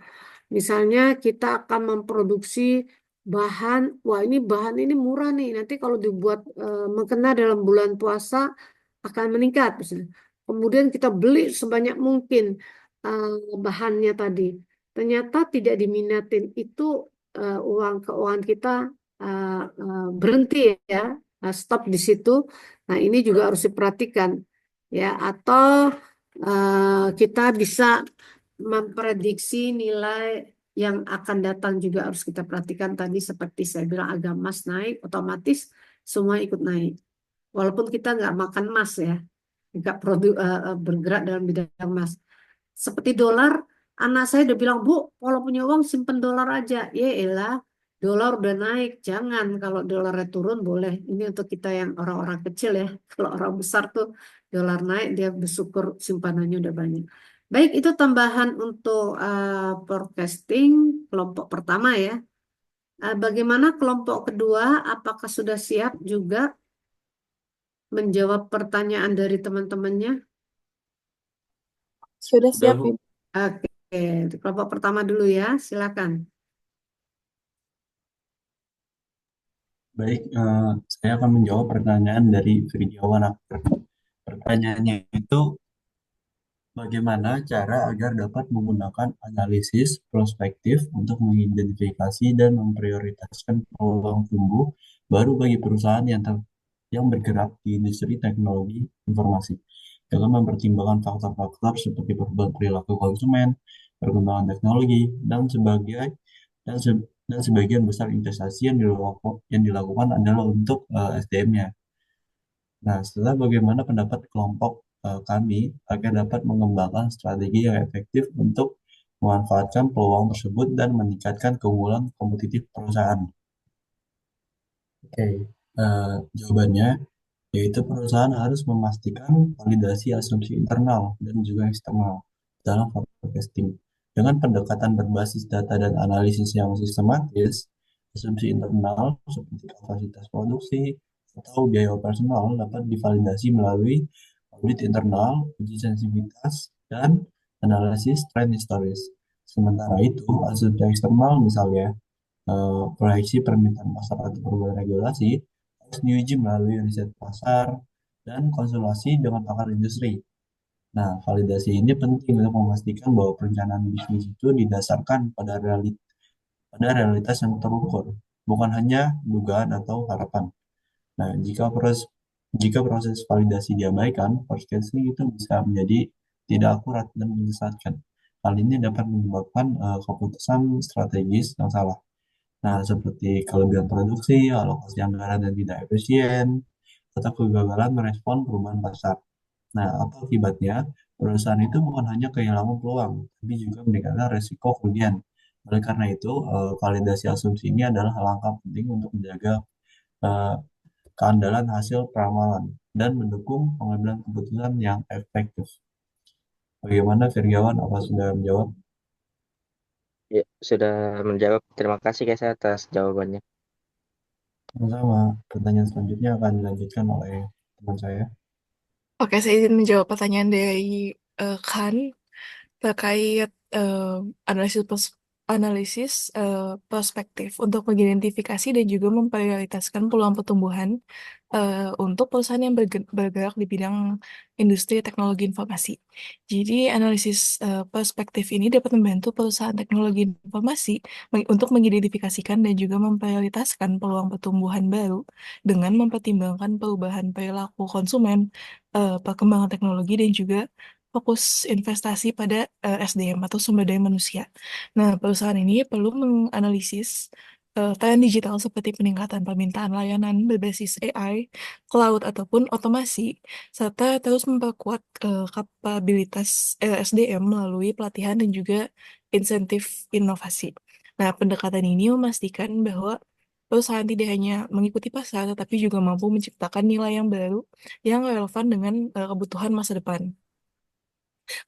misalnya kita akan memproduksi bahan, wah ini bahan ini murah nih, nanti kalau dibuat mengena dalam bulan puasa akan meningkat misalnya. kemudian kita beli sebanyak mungkin bahannya tadi. Ternyata tidak diminatin, itu uang keuangan kita berhenti ya, stop di situ. Nah, ini juga harus diperhatikan ya. Atau kita bisa memprediksi nilai yang akan datang, juga harus kita perhatikan tadi, seperti saya bilang, harga emas naik, otomatis semua ikut naik. Walaupun kita nggak makan emas ya, nggak bergerak dalam bidang emas. Seperti dolar, anak saya udah bilang, Bu, kalau punya uang simpen dolar aja. Ya elah, dolar udah naik. Jangan, kalau dolarnya turun boleh. Ini untuk kita yang orang-orang kecil ya. Kalau orang besar tuh dolar naik, dia bersyukur simpanannya udah banyak. Baik, itu tambahan untuk forecasting kelompok pertama ya. Bagaimana kelompok kedua? Apakah sudah siap juga menjawab pertanyaan dari teman-temannya? Sudah Udah, siap, Bu. Ibu. Oke, kelompok pertama dulu ya, silakan. Baik, saya akan menjawab pertanyaan dari Firjawan Akhtar. Pertanyaannya itu, bagaimana cara agar dapat menggunakan analisis prospektif untuk mengidentifikasi dan memprioritaskan peluang tumbuh baru bagi perusahaan yang bergerak di industri teknologi informasi, dalam mempertimbangkan faktor-faktor seperti perubahan perilaku konsumen, perkembangan teknologi, dan sebagian besar investasi yang dilakukan adalah untuk SDM-nya. Nah, setelah bagaimana pendapat kelompok kami agar dapat mengembangkan strategi yang efektif untuk memanfaatkan peluang tersebut dan meningkatkan keunggulan kompetitif perusahaan. Oke, jawabannya yaitu perusahaan harus memastikan validasi asumsi internal dan juga eksternal dalam forecasting. Dengan pendekatan berbasis data dan analisis yang sistematis, asumsi internal seperti kapasitas produksi atau biaya operasional dapat divalidasi melalui audit internal, uji sensitivitas, dan analisis tren historis. Sementara itu, asumsi eksternal misalnya proyeksi permintaan pasar atau perubahan regulasi harus diuji melalui riset pasar dan konsultasi dengan pakar industri. Nah, validasi ini penting untuk memastikan bahwa perencanaan bisnis itu didasarkan pada realitas yang terukur, bukan hanya dugaan atau harapan. Nah, jika proses validasi diabaikan, forecasting itu bisa menjadi tidak akurat dan menyesatkan. Hal ini dapat menyebabkan keputusan strategis yang salah. Nah, seperti kelebihan produksi, alokasi anggaran yang tidak efisien, atau kegagalan merespon perubahan pasar. Nah, apa akibatnya? Perusahaan itu bukan hanya kehilangan peluang, tapi juga meningkatkan resiko kerugian. Oleh karena itu, validasi asumsi ini adalah langkah penting untuk menjaga eh, keandalan hasil peramalan dan mendukung pengambilan keputusan yang efektif. Bagaimana Firgawan? Apa sudah menjawab? Ya, sudah menjawab. Terima kasih guys atas jawabannya. Sama-sama. Pertanyaan selanjutnya akan dilanjutkan oleh teman saya. Oke, saya izin menjawab pertanyaan dari Khan terkait analisis analisis perspektif untuk mengidentifikasi dan juga memprioritaskan peluang pertumbuhan untuk perusahaan yang bergerak di bidang industri teknologi informasi. Jadi analisis perspektif ini dapat membantu perusahaan teknologi informasi untuk mengidentifikasikan dan juga memprioritaskan peluang pertumbuhan baru dengan mempertimbangkan perubahan perilaku konsumen, perkembangan teknologi dan juga fokus investasi pada SDM atau sumber daya manusia. Nah, perusahaan ini perlu menganalisis tren digital seperti peningkatan permintaan layanan berbasis AI, cloud, ataupun otomasi, serta terus memperkuat kapabilitas SDM melalui pelatihan dan juga insentif inovasi. Nah, pendekatan ini memastikan bahwa perusahaan tidak hanya mengikuti pasar, tetapi juga mampu menciptakan nilai yang baru yang relevan dengan kebutuhan masa depan.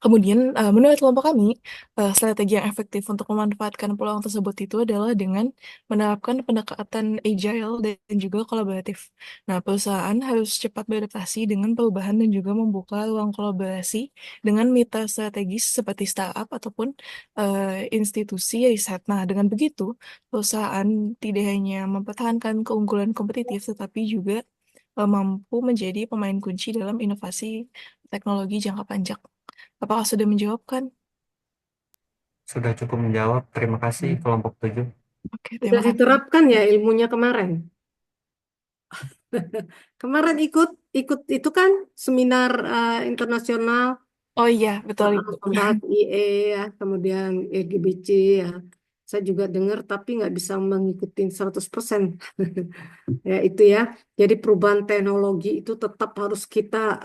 Kemudian, menurut kelompok kami, strategi yang efektif untuk memanfaatkan peluang tersebut itu adalah dengan menerapkan pendekatan agile dan juga kolaboratif. Nah, perusahaan harus cepat beradaptasi dengan perubahan dan juga membuka ruang kolaborasi dengan mitra strategis seperti startup ataupun institusi riset. Nah, dengan begitu, perusahaan tidak hanya mempertahankan keunggulan kompetitif, tetapi juga mampu menjadi pemain kunci dalam inovasi teknologi jangka panjang. Apakah sudah menjawabkan? Sudah cukup menjawab. Terima kasih kelompok 7. Oke, Sudah terima kasih. diterapkan ya ilmunya kemarin. Kemarin ikut itu kan seminar internasional Oh iya, betul Ibu. membahas IE ya, kemudian EGBC ya. Saya juga dengar tapi nggak bisa mengikuti 100%. Ya itu ya. Jadi perubahan teknologi itu tetap harus kita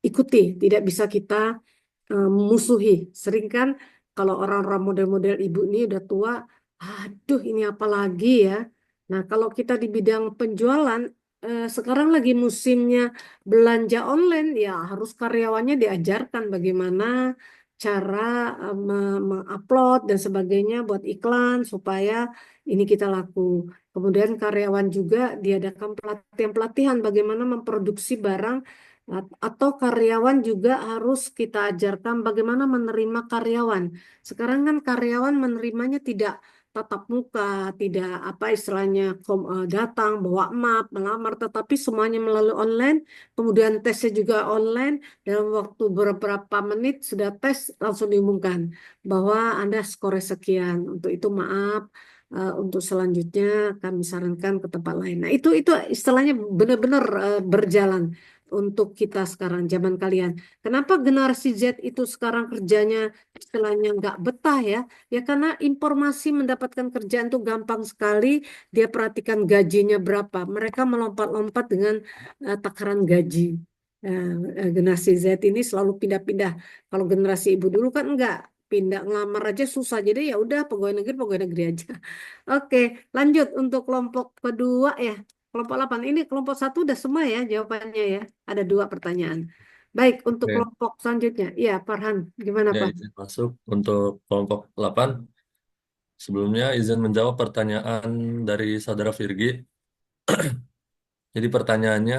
ikuti, tidak bisa kita memusuhi. Sering kan kalau orang-orang model-model ibu ini udah tua, aduh ini apa lagi ya. Nah kalau kita di bidang penjualan, sekarang lagi musimnya belanja online, ya harus karyawannya diajarkan bagaimana cara mengupload dan sebagainya buat iklan supaya ini kita laku. Kemudian karyawan juga diadakan pelatihan-pelatihan bagaimana memproduksi barang atau karyawan juga harus kita ajarkan bagaimana menerima karyawan. Sekarang kan karyawan menerimanya tidak tatap muka, tidak apa istilahnya datang bawa map, melamar, tetapi semuanya melalui online. Kemudian tesnya juga online. Dalam waktu beberapa menit sudah tes langsung diumumkan bahwa Anda skor sekian. Untuk itu maaf. Untuk selanjutnya kami sarankan ke tempat lain. Nah itu istilahnya benar-benar berjalan untuk kita sekarang zaman kalian. Kenapa generasi Z itu sekarang kerjanya istilahnya nggak betah ya? Ya karena informasi mendapatkan kerjaan itu gampang sekali. Dia perhatikan gajinya berapa. Mereka melompat-lompat dengan takaran gaji. Generasi Z ini selalu pindah-pindah. Kalau generasi ibu dulu kan enggak. Pindah ngelamar aja susah. Jadi ya udah pegawai negeri aja. Oke, lanjut untuk kelompok kedua ya. Kelompok 8 ini kelompok satu udah semua ya jawabannya ya. Ada 2 pertanyaan. Baik, untuk Oke, kelompok selanjutnya. Iya, Farhan, gimana ya Pak? izin masuk untuk kelompok 8. Sebelumnya izin menjawab pertanyaan dari saudara Virgi. Jadi pertanyaannya,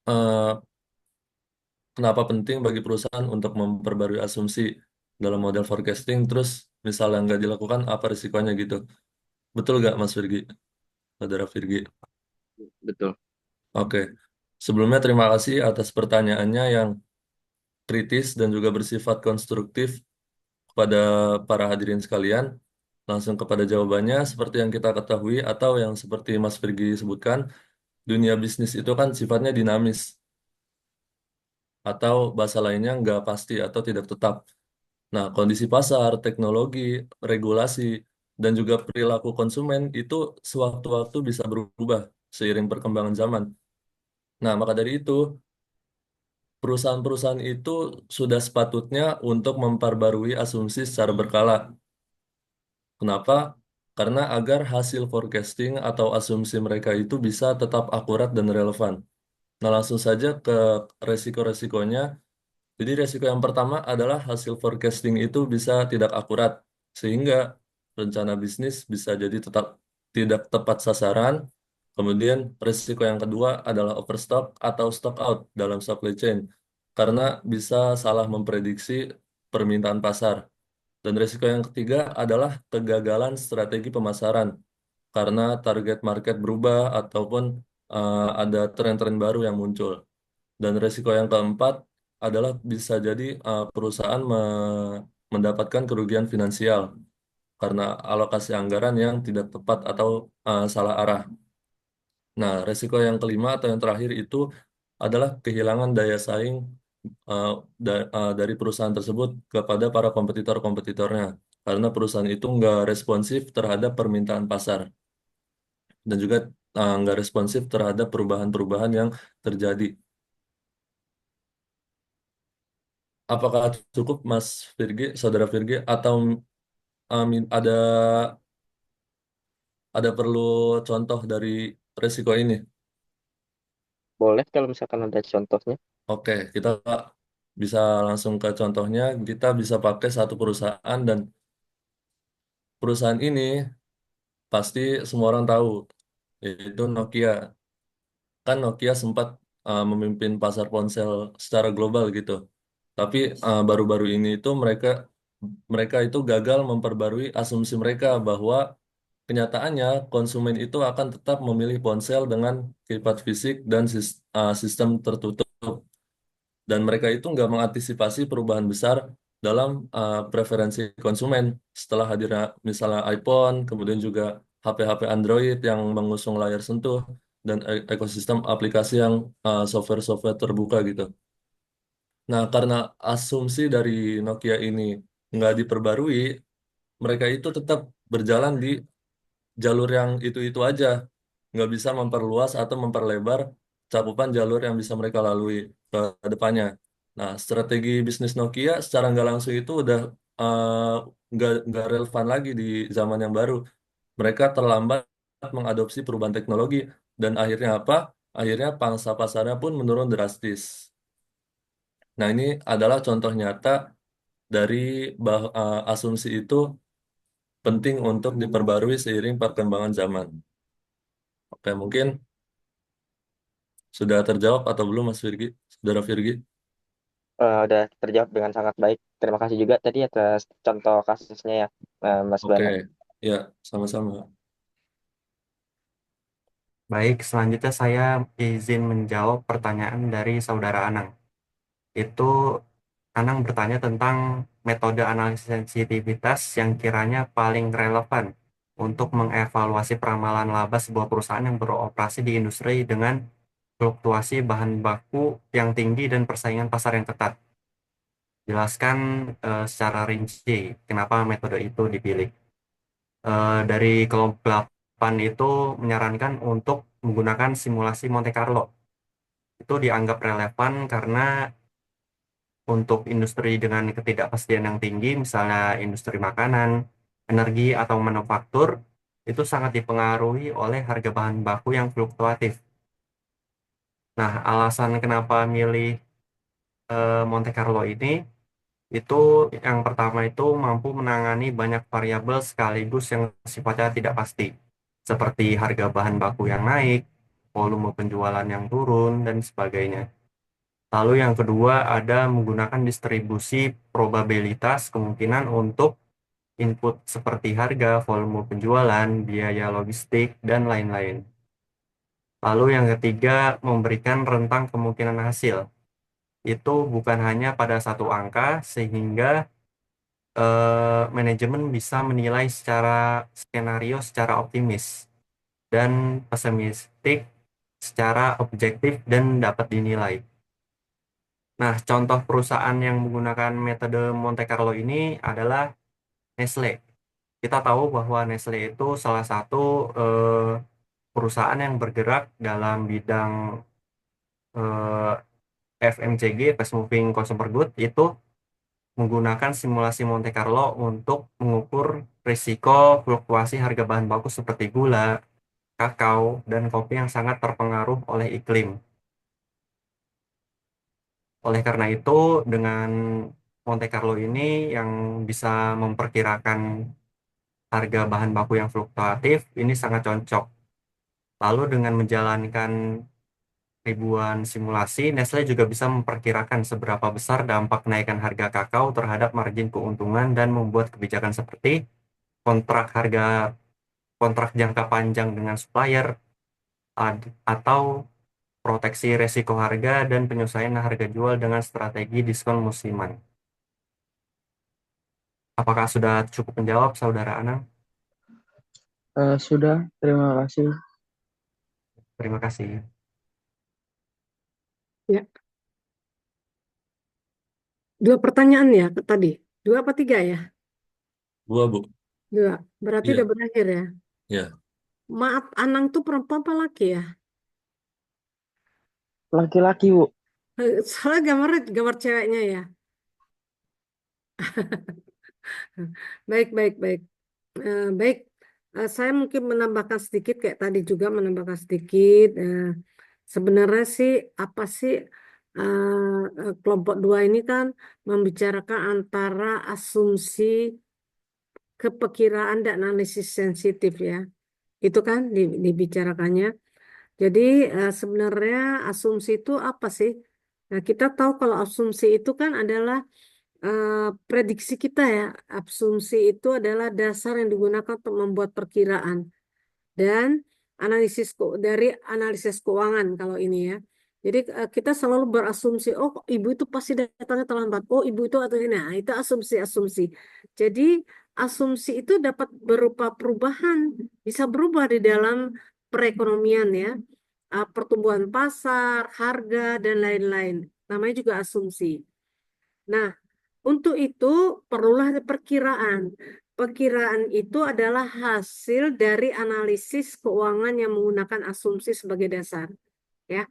eh, kenapa penting bagi perusahaan untuk memperbarui asumsi dalam model forecasting, terus misalnya nggak dilakukan, apa risikonya gitu. Betul nggak Mas Virgi? Saudara Virgi. Betul. Oke. Sebelumnya terima kasih atas pertanyaannya yang kritis dan juga bersifat konstruktif kepada para hadirin sekalian. Langsung kepada jawabannya, seperti yang kita ketahui atau yang seperti Mas Virgi sebutkan, dunia bisnis itu kan sifatnya dinamis, atau bahasa lainnya nggak pasti atau tidak tetap. Nah, kondisi pasar, teknologi, regulasi, dan juga perilaku konsumen itu sewaktu-waktu bisa berubah seiring perkembangan zaman. Nah, maka dari itu, perusahaan-perusahaan itu sudah sepatutnya untuk memperbarui asumsi secara berkala. Kenapa? Karena agar hasil forecasting atau asumsi mereka itu bisa tetap akurat dan relevan. Nah, langsung saja ke resiko-resikonya. Jadi resiko yang pertama adalah hasil forecasting itu bisa tidak akurat, sehingga rencana bisnis bisa jadi tetap tidak tepat sasaran. Kemudian resiko yang kedua adalah overstock atau stock out dalam supply chain, karena bisa salah memprediksi permintaan pasar. Dan resiko yang ketiga adalah kegagalan strategi pemasaran, karena target market berubah ataupun ada tren-tren baru yang muncul. Dan risiko yang keempat adalah bisa jadi perusahaan mendapatkan kerugian finansial karena alokasi anggaran yang tidak tepat atau salah arah. Nah, risiko yang kelima atau yang terakhir itu adalah kehilangan daya saing uh, dari perusahaan tersebut kepada para kompetitor-kompetitornya karena perusahaan itu nggak responsif terhadap permintaan pasar dan juga nggak responsif terhadap perubahan-perubahan yang terjadi. Apakah cukup Mas Virgi, Saudara Virgi, atau ada perlu contoh dari resiko ini? Boleh kalau misalkan ada contohnya. Oke, kita bisa langsung ke contohnya. Kita bisa pakai satu perusahaan dan perusahaan ini pasti semua orang tahu, yaitu Nokia. Kan Nokia sempat memimpin pasar ponsel secara global gitu. Tapi baru-baru ini itu mereka itu gagal memperbarui asumsi mereka bahwa kenyataannya konsumen itu akan tetap memilih ponsel dengan keypad fisik dan sistem tertutup. Dan mereka itu nggak mengantisipasi perubahan besar dalam preferensi konsumen setelah hadirnya misalnya iPhone, kemudian juga HP-HP Android yang mengusung layar sentuh dan ekosistem aplikasi yang software-software terbuka gitu. Nah, karena asumsi dari Nokia ini nggak diperbarui, mereka itu tetap berjalan di jalur yang itu-itu aja, nggak bisa memperluas atau memperlebar cakupan jalur yang bisa mereka lalui ke depannya. Nah, strategi bisnis Nokia secara nggak langsung itu udah eh, nggak relevan lagi di zaman yang baru. Mereka terlambat mengadopsi perubahan teknologi dan akhirnya apa? Akhirnya pangsa pasarnya pun menurun drastis. Nah, ini adalah contoh nyata dari asumsi itu penting untuk diperbarui seiring perkembangan zaman. Oke, mungkin sudah terjawab atau belum, Mas Virgi? Saudara Virgi? Udah terjawab dengan sangat baik. Terima kasih juga tadi atas contoh kasusnya ya, Mas Oke, Bernard. ya, sama-sama. Baik, selanjutnya saya izin menjawab pertanyaan dari Saudara Anang. Itu Anang bertanya tentang metode analisis sensitivitas yang kiranya paling relevan untuk mengevaluasi peramalan laba sebuah perusahaan yang beroperasi di industri dengan fluktuasi bahan baku yang tinggi dan persaingan pasar yang ketat. Jelaskan secara rinci kenapa metode itu dipilih. Dari kelompok 8 itu menyarankan untuk menggunakan simulasi Monte Carlo. Itu dianggap relevan karena untuk industri dengan ketidakpastian yang tinggi, misalnya industri makanan, energi, atau manufaktur, itu sangat dipengaruhi oleh harga bahan baku yang fluktuatif. Nah, alasan kenapa milih Monte Carlo ini, itu yang pertama itu mampu menangani banyak variabel sekaligus yang sifatnya tidak pasti, seperti harga bahan baku yang naik, volume penjualan yang turun, dan sebagainya. Lalu yang kedua ada menggunakan distribusi probabilitas kemungkinan untuk input seperti harga, volume penjualan, biaya logistik, dan lain-lain. Lalu yang ketiga memberikan rentang kemungkinan hasil. Itu bukan hanya pada satu angka sehingga manajemen bisa menilai secara skenario secara optimis dan pesimistik secara objektif dan dapat dinilai. Nah, contoh perusahaan yang menggunakan metode Monte Carlo ini adalah Nestle. Kita tahu bahwa Nestle itu salah satu perusahaan yang bergerak dalam bidang FMCG, Fast Moving Consumer Good, itu menggunakan simulasi Monte Carlo untuk mengukur risiko fluktuasi harga bahan baku seperti gula, kakao, dan kopi yang sangat terpengaruh oleh iklim. Oleh karena itu, dengan Monte Carlo ini yang bisa memperkirakan harga bahan baku yang fluktuatif, ini sangat cocok. Lalu dengan menjalankan ribuan simulasi, Nestle juga bisa memperkirakan seberapa besar dampak kenaikan harga kakao terhadap margin keuntungan dan membuat kebijakan seperti kontrak harga, kontrak jangka panjang dengan supplier, atau proteksi resiko harga dan penyesuaian harga jual dengan strategi diskon musiman. Apakah sudah cukup menjawab, Saudara Anang? Sudah, terima kasih. Terima kasih. Ya, dua pertanyaan ya tadi. Dua apa tiga ya? Dua, Bu. Dua. Berarti Iya, udah berakhir ya. ya. Maaf, Anang tuh perempuan apa laki ya? Laki-laki, Bu. Soalnya gambar ceweknya ya. Baik, baik, baik. Baik, saya mungkin menambahkan sedikit kayak tadi juga menambahkan sedikit. Sebenarnya sih apa sih kelompok dua ini kan membicarakan antara asumsi, keperkiraan dan analisis sensitif ya. Itu kan dibicarakannya. Jadi sebenarnya asumsi itu apa sih? Nah, kita tahu kalau asumsi itu kan adalah prediksi kita ya. Asumsi itu adalah dasar yang digunakan untuk membuat perkiraan dan dari analisis keuangan kalau ini ya. Jadi kita selalu berasumsi, oh ibu itu pasti datangnya terlambat. Oh ibu itu atau ini. Nah, itu asumsi-asumsi. Jadi asumsi itu dapat berupa perubahan, bisa berubah di dalam perekonomian ya. Pertumbuhan pasar, harga, dan lain-lain. Namanya juga asumsi. Nah, untuk itu perlulah ada perkiraan. Perkiraan itu adalah hasil dari analisis keuangan yang menggunakan asumsi sebagai dasar. Ya,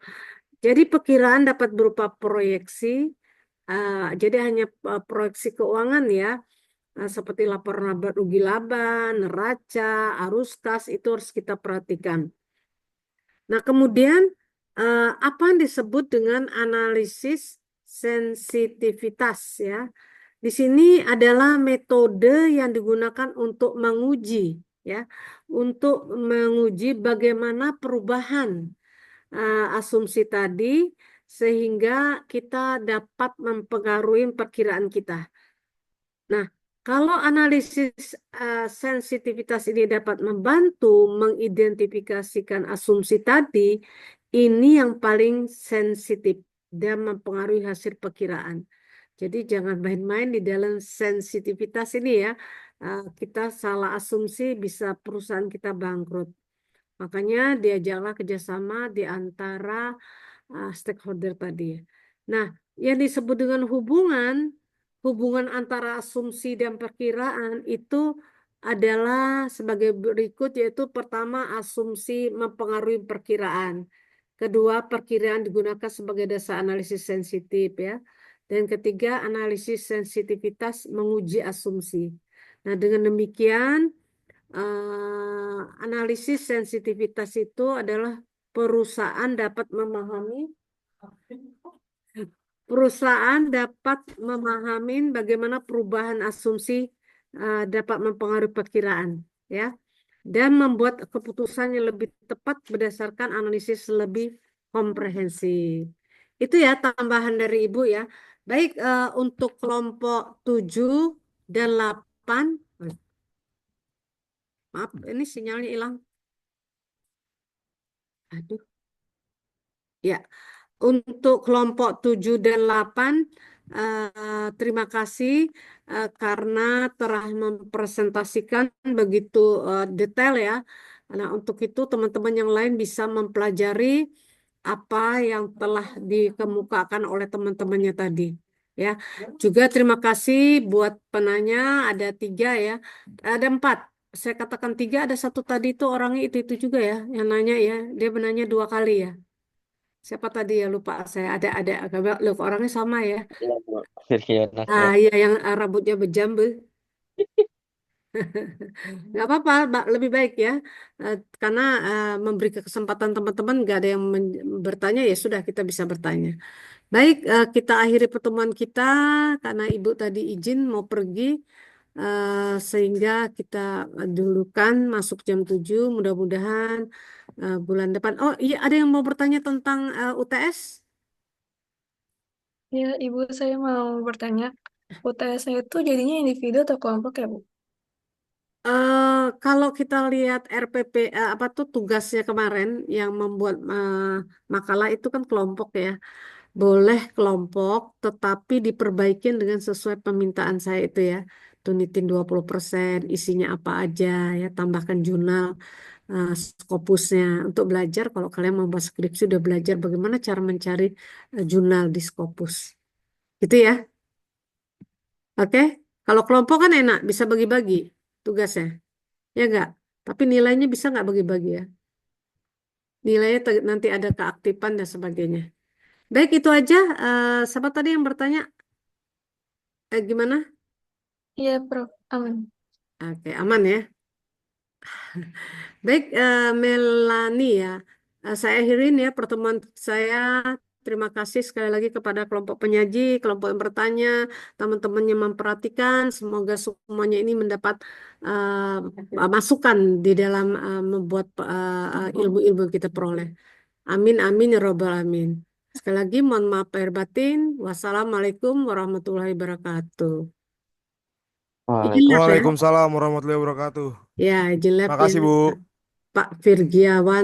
jadi perkiraan dapat berupa proyeksi. Jadi hanya proyeksi keuangan ya, seperti laporan laba rugi laba, neraca, arus kas itu harus kita perhatikan. Nah, kemudian apa yang disebut dengan analisis sensitivitas ya? Di sini adalah metode yang digunakan untuk menguji ya, untuk menguji bagaimana perubahan asumsi tadi sehingga kita dapat mempengaruhi perkiraan kita. Nah, kalau analisis sensitivitas ini dapat membantu mengidentifikasikan asumsi tadi, ini yang paling sensitif dan mempengaruhi hasil perkiraan. Jadi jangan main-main di dalam sensitivitas ini ya. Kita salah asumsi bisa perusahaan kita bangkrut. Makanya diajaklah kerjasama di antara stakeholder tadi. Nah, yang disebut dengan hubungan antara asumsi dan perkiraan itu adalah sebagai berikut, yaitu pertama asumsi mempengaruhi perkiraan. Kedua, perkiraan digunakan sebagai dasar analisis sensitif ya. Dan ketiga, analisis sensitivitas menguji asumsi. Nah, dengan demikian, analisis sensitivitas itu adalah perusahaan dapat memahami bagaimana perubahan asumsi dapat mempengaruhi perkiraan, ya, dan membuat keputusan yang lebih tepat berdasarkan analisis lebih komprehensif. Itu ya tambahan dari Ibu ya. Baik, untuk kelompok 7 dan 8, maaf, ini sinyalnya hilang. Aduh. Ya, untuk kelompok 7 dan 8, terima kasih karena telah mempresentasikan begitu detail ya. Nah, untuk itu teman-teman yang lain bisa mempelajari apa yang telah dikemukakan oleh teman-temannya tadi. Ya, juga terima kasih buat penanya, ada 3 ya, ada 4. Saya katakan 3, ada 1 tadi itu orangnya itu juga ya, yang nanya ya, dia menanya 2 kali ya. Siapa tadi ya, lupa saya, ada loh, orangnya sama ya. Iya yang rambutnya berjambul. Nggak apa-apa, lebih baik ya. Karena memberi kesempatan teman-teman nggak ada yang bertanya, ya sudah kita bisa bertanya. Baik, kita akhiri pertemuan kita karena Ibu tadi izin mau pergi, sehingga kita dulukan masuk jam 7. Mudah-mudahan bulan depan. Oh iya, ada yang mau bertanya tentang UTS? Ya, Ibu, saya mau bertanya, UTS-nya itu jadinya individu atau kelompok ya, Bu? Kalau kita lihat RPP, apa tuh tugasnya kemarin yang membuat makalah itu kan kelompok ya. Boleh kelompok, tetapi diperbaikin dengan sesuai permintaan saya itu ya. Tunitin 20%, isinya apa aja ya, tambahkan jurnal, Scopusnya. Untuk belajar, kalau kalian mau membuat skripsi udah belajar bagaimana cara mencari jurnal di Scopus. Gitu ya. Oke? Kalau kelompok kan enak, bisa bagi-bagi tugasnya. Ya enggak? Tapi nilainya bisa nggak bagi-bagi ya? Nilainya nanti ada keaktifan dan sebagainya. Baik, itu aja. Siapa tadi yang bertanya? Gimana? Iya, Prof. Aman. Oke, aman ya. Baik, Melani ya. Saya akhirin ya pertemuan saya. Terima kasih sekali lagi kepada kelompok penyaji, kelompok yang bertanya, teman-teman yang memperhatikan. Semoga semuanya ini mendapat masukan di dalam membuat ilmu-ilmu yang kita peroleh. Amin, amin, ya robbal amin. Sekali lagi mohon maaf lahir batin. Wassalamualaikum warahmatullahi wabarakatuh. Jelap ya? Waalaikumsalam warahmatullahi wabarakatuh. Ya, jelap ya Makasih, Bu. Pak Virgiawan.